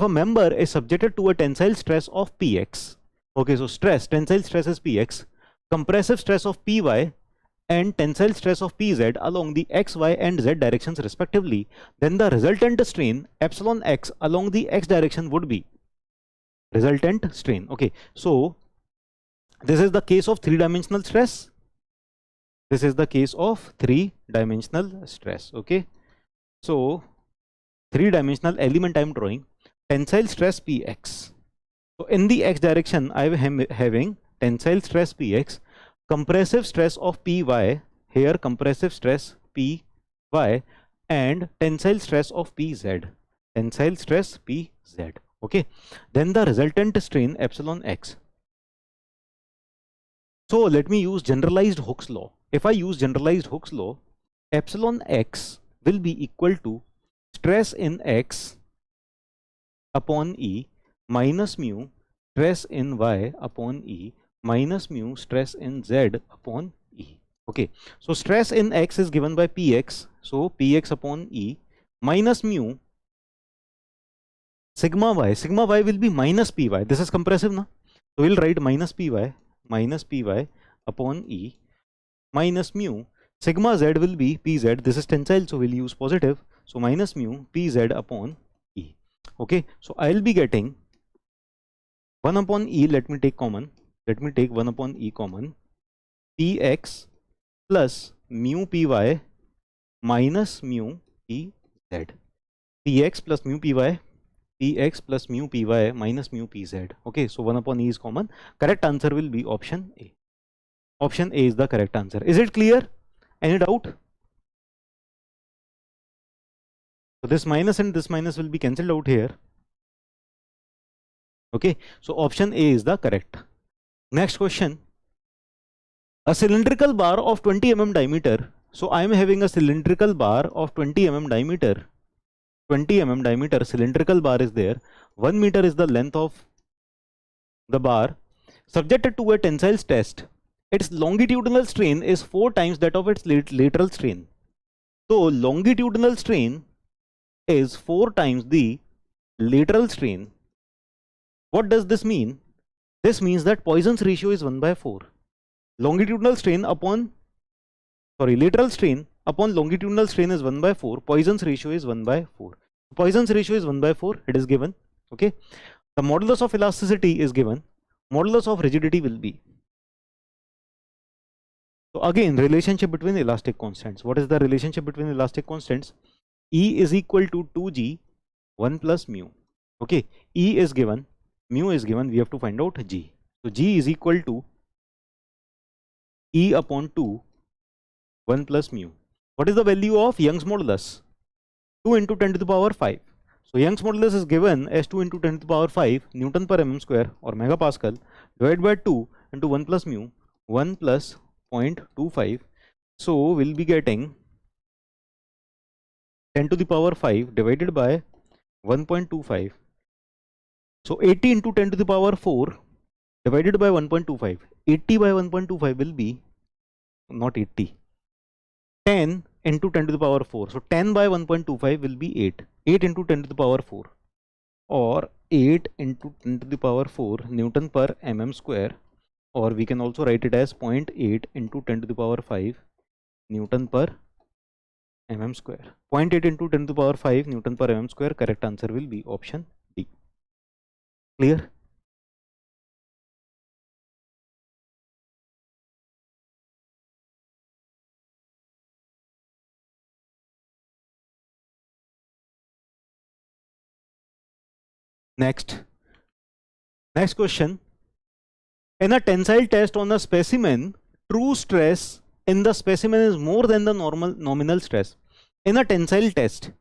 member is subjected to a tensile stress of Px, okay, so tensile stress is Px, compressive stress of Py, and tensile stress of Pz along the x, y, and z directions respectively, then the resultant strain epsilon x along the x direction would be resultant strain. Okay, so this is the case of 3-dimensional stress. This is the case of 3-dimensional stress. Okay, so 3-dimensional element I am drawing, tensile stress Px. So in the x direction I am having tensile stress Px, compressive stress of Py, here compressive stress Py, and tensile stress of Pz, tensile stress Pz. Okay, then the resultant strain epsilon x. So let me use generalized Hooke's law. If I use generalized Hooke's law, epsilon x will be equal to stress in x upon E minus mu stress in Y upon E minus mu stress in Z upon E. Okay, so stress in X is given by Px, so Px upon E minus mu sigma y will be minus Py. This is compressive na, so we'll write minus Py upon E minus mu sigma z will be Pz. This is tensile, so we'll use positive, so minus mu Pz upon E. Okay, so I'll be getting 1 upon E, let me take 1 upon E common, Px plus mu Py minus mu Pz. Px plus mu Py minus mu Pz. Okay, so 1 upon E is common. Correct answer will be option A. Option A is the correct answer. Is it clear? Any doubt? So this minus and this minus will be cancelled out here. Okay, so option A is the correct. Next question. A cylindrical bar of 20 mm diameter. So I am having a cylindrical bar of 20 mm diameter. 20 mm diameter cylindrical bar is there. 1 meter is the length of the bar. Subjected to a tensile test, its longitudinal strain is 4 times that of its lateral strain. So longitudinal strain is 4 times the lateral strain. What does this mean? This means that Poisson's ratio is 1 by 4. Longitudinal strain upon, lateral strain upon longitudinal strain is 1 by 4. Poisson's ratio is 1 by 4. Poisson's ratio is 1 by 4. It is given. Okay. The modulus of elasticity is given. Modulus of rigidity will be. So again, relationship between elastic constants. What is the relationship between elastic constants? E is equal to 2G 1 plus mu. Okay. E is given. Mu is given. We have to find out G. So G is equal to E upon 2 1 plus mu. What is the value of Young's modulus? 2 into 10 to the power 5. So Young's modulus is given as 2 into 10 to the power 5 Newton per mm square or megapascal divided by 2 into 1 plus mu, 1 plus 0.25. So we'll be getting 10 to the power 5 divided by 1.25. So 80 into 10 to the power 4 divided by 1.25. 80 by 1.25 will be not 80. 10 into 10 to the power 4. So 10 by 1.25 will be 8. 8 into 10 to the power 4 or 8 into 10 to the power 4 Newton per mm square, or we can also write it as 0.8 into 10 to the power 5 Newton per mm square. 0.8 into 10 to the power 5 Newton per mm square. Correct answer will be option D. Clear? Next question. In a tensile test on a specimen, true stress in the specimen is more than the nominal stress. In a tensile test,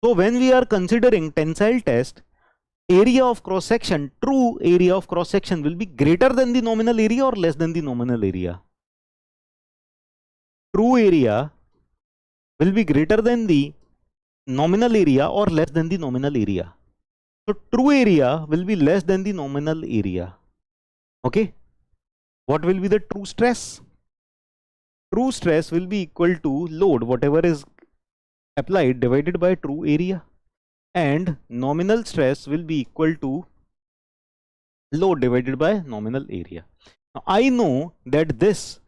so when we are considering tensile test, area of cross section, true area of cross section will be greater than the nominal area or less than the nominal area? True area will be greater than the nominal area or less than the nominal area. So true area will be less than the nominal area. Okay. What will be the true stress? True stress will be equal to load, whatever is applied, divided by true area, and nominal stress will be equal to load divided by nominal area. Now I know that this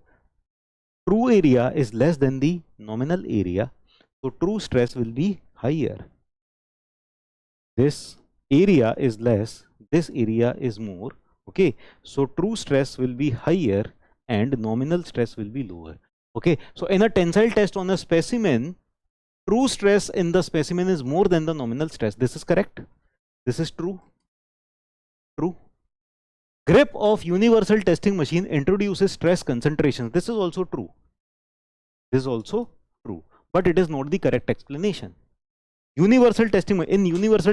true area is less than the nominal area, so true stress will be higher. This area is less, this area is more. Okay, so true stress will be higher and nominal stress will be lower. Okay, so in a tensile test on a specimen, true stress in the specimen is more than the nominal stress. This is correct. This is true. True. Grip of universal testing machine introduces stress concentrations. This is also true. This is also true, but it is not the correct explanation. In universal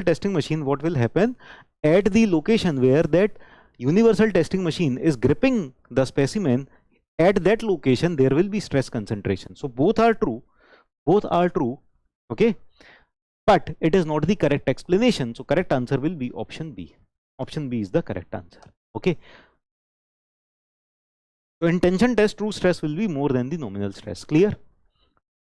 testing machine, what will happen at the location where that universal testing machine is gripping the specimen, at that location there will be stress concentration. So both are true. Both are true. Okay. but it is not the correct explanation. So correct answer will be option B. Option B is the correct answer. Okay. So in tension test, true stress will be more than the nominal stress. Clear?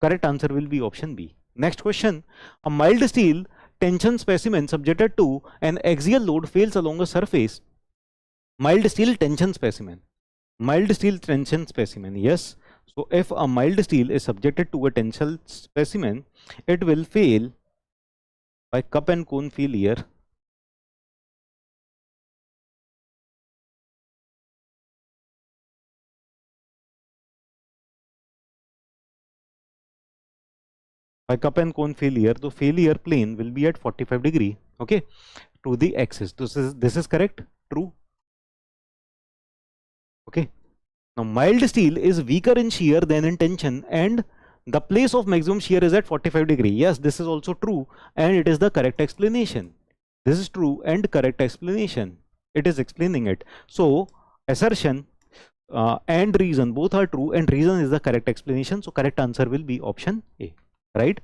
Correct answer will be option B. Next question. A mild steel tension specimen subjected to an axial load fails along a surface. Mild steel tension specimen. Mild steel tension specimen. Yes. So if a mild steel is subjected to a tensile specimen, it will fail by cup and cone failure. By cup and cone failure, the failure plane will be at 45 degree, okay, to the axis. This is correct, true. Okay. Now mild steel is weaker in shear than in tension, and the place of maximum shear is at 45 degree. Yes, this is also true, and it is the correct explanation. This is true and correct explanation. It is explaining it. So assertion and reason both are true, and reason is the correct explanation. So correct answer will be option A, right?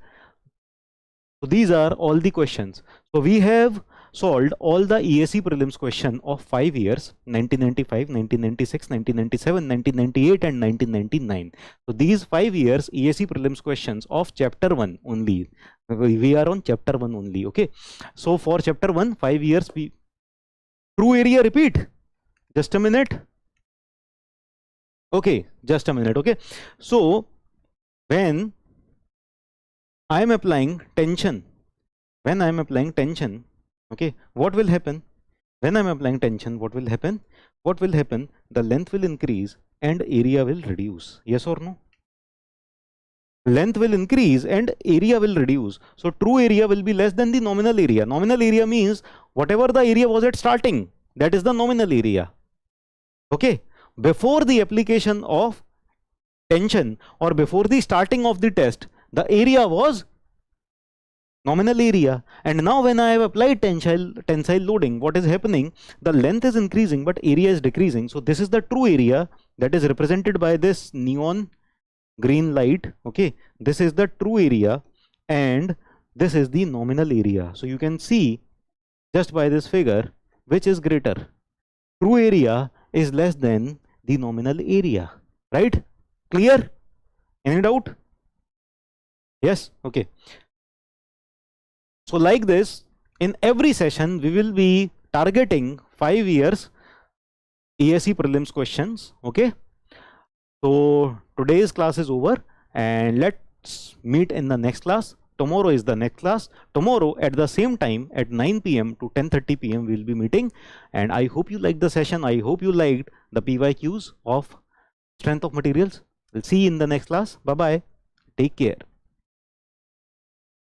So these are all the questions. So we have solved all the ESE prelims question of 5 years, 1995, 1996, 1997, 1998 and 1999. So these 5 years ESE prelims questions of chapter 1 only. We are on chapter 1 only, okay. So for chapter 1, 5 years, we true area, repeat. Just a minute. Okay, just a minute, okay. So when I am applying tension, okay, what will happen? When I am applying tension, what will happen? The length will increase and area will reduce. Yes or no? Length will increase and area will reduce. So true area will be less than the nominal area. Nominal area means whatever the area was at starting, that is the nominal area. Okay. Before the application of tension or before the starting of the test, the area was nominal area, and now when I have applied tensile loading, what is happening? The length is increasing but area is decreasing. So this is the true area that is represented by this neon green light. Okay, this is the true area and this is the nominal area. So you can see just by this figure which is greater. True area is less than the nominal area, right? Clear? Any doubt? Yes. Okay. So like this, in every session we will be targeting 5 years ESE prelims questions. Okay. So today's class is over and let's meet in the next class. Tomorrow is the next class. Tomorrow at the same time at 9 PM to 10:30 PM we will be meeting, and I hope you liked the session. I hope you liked the PYQs of strength of materials. We'll see you in the next class. Bye bye. Take care.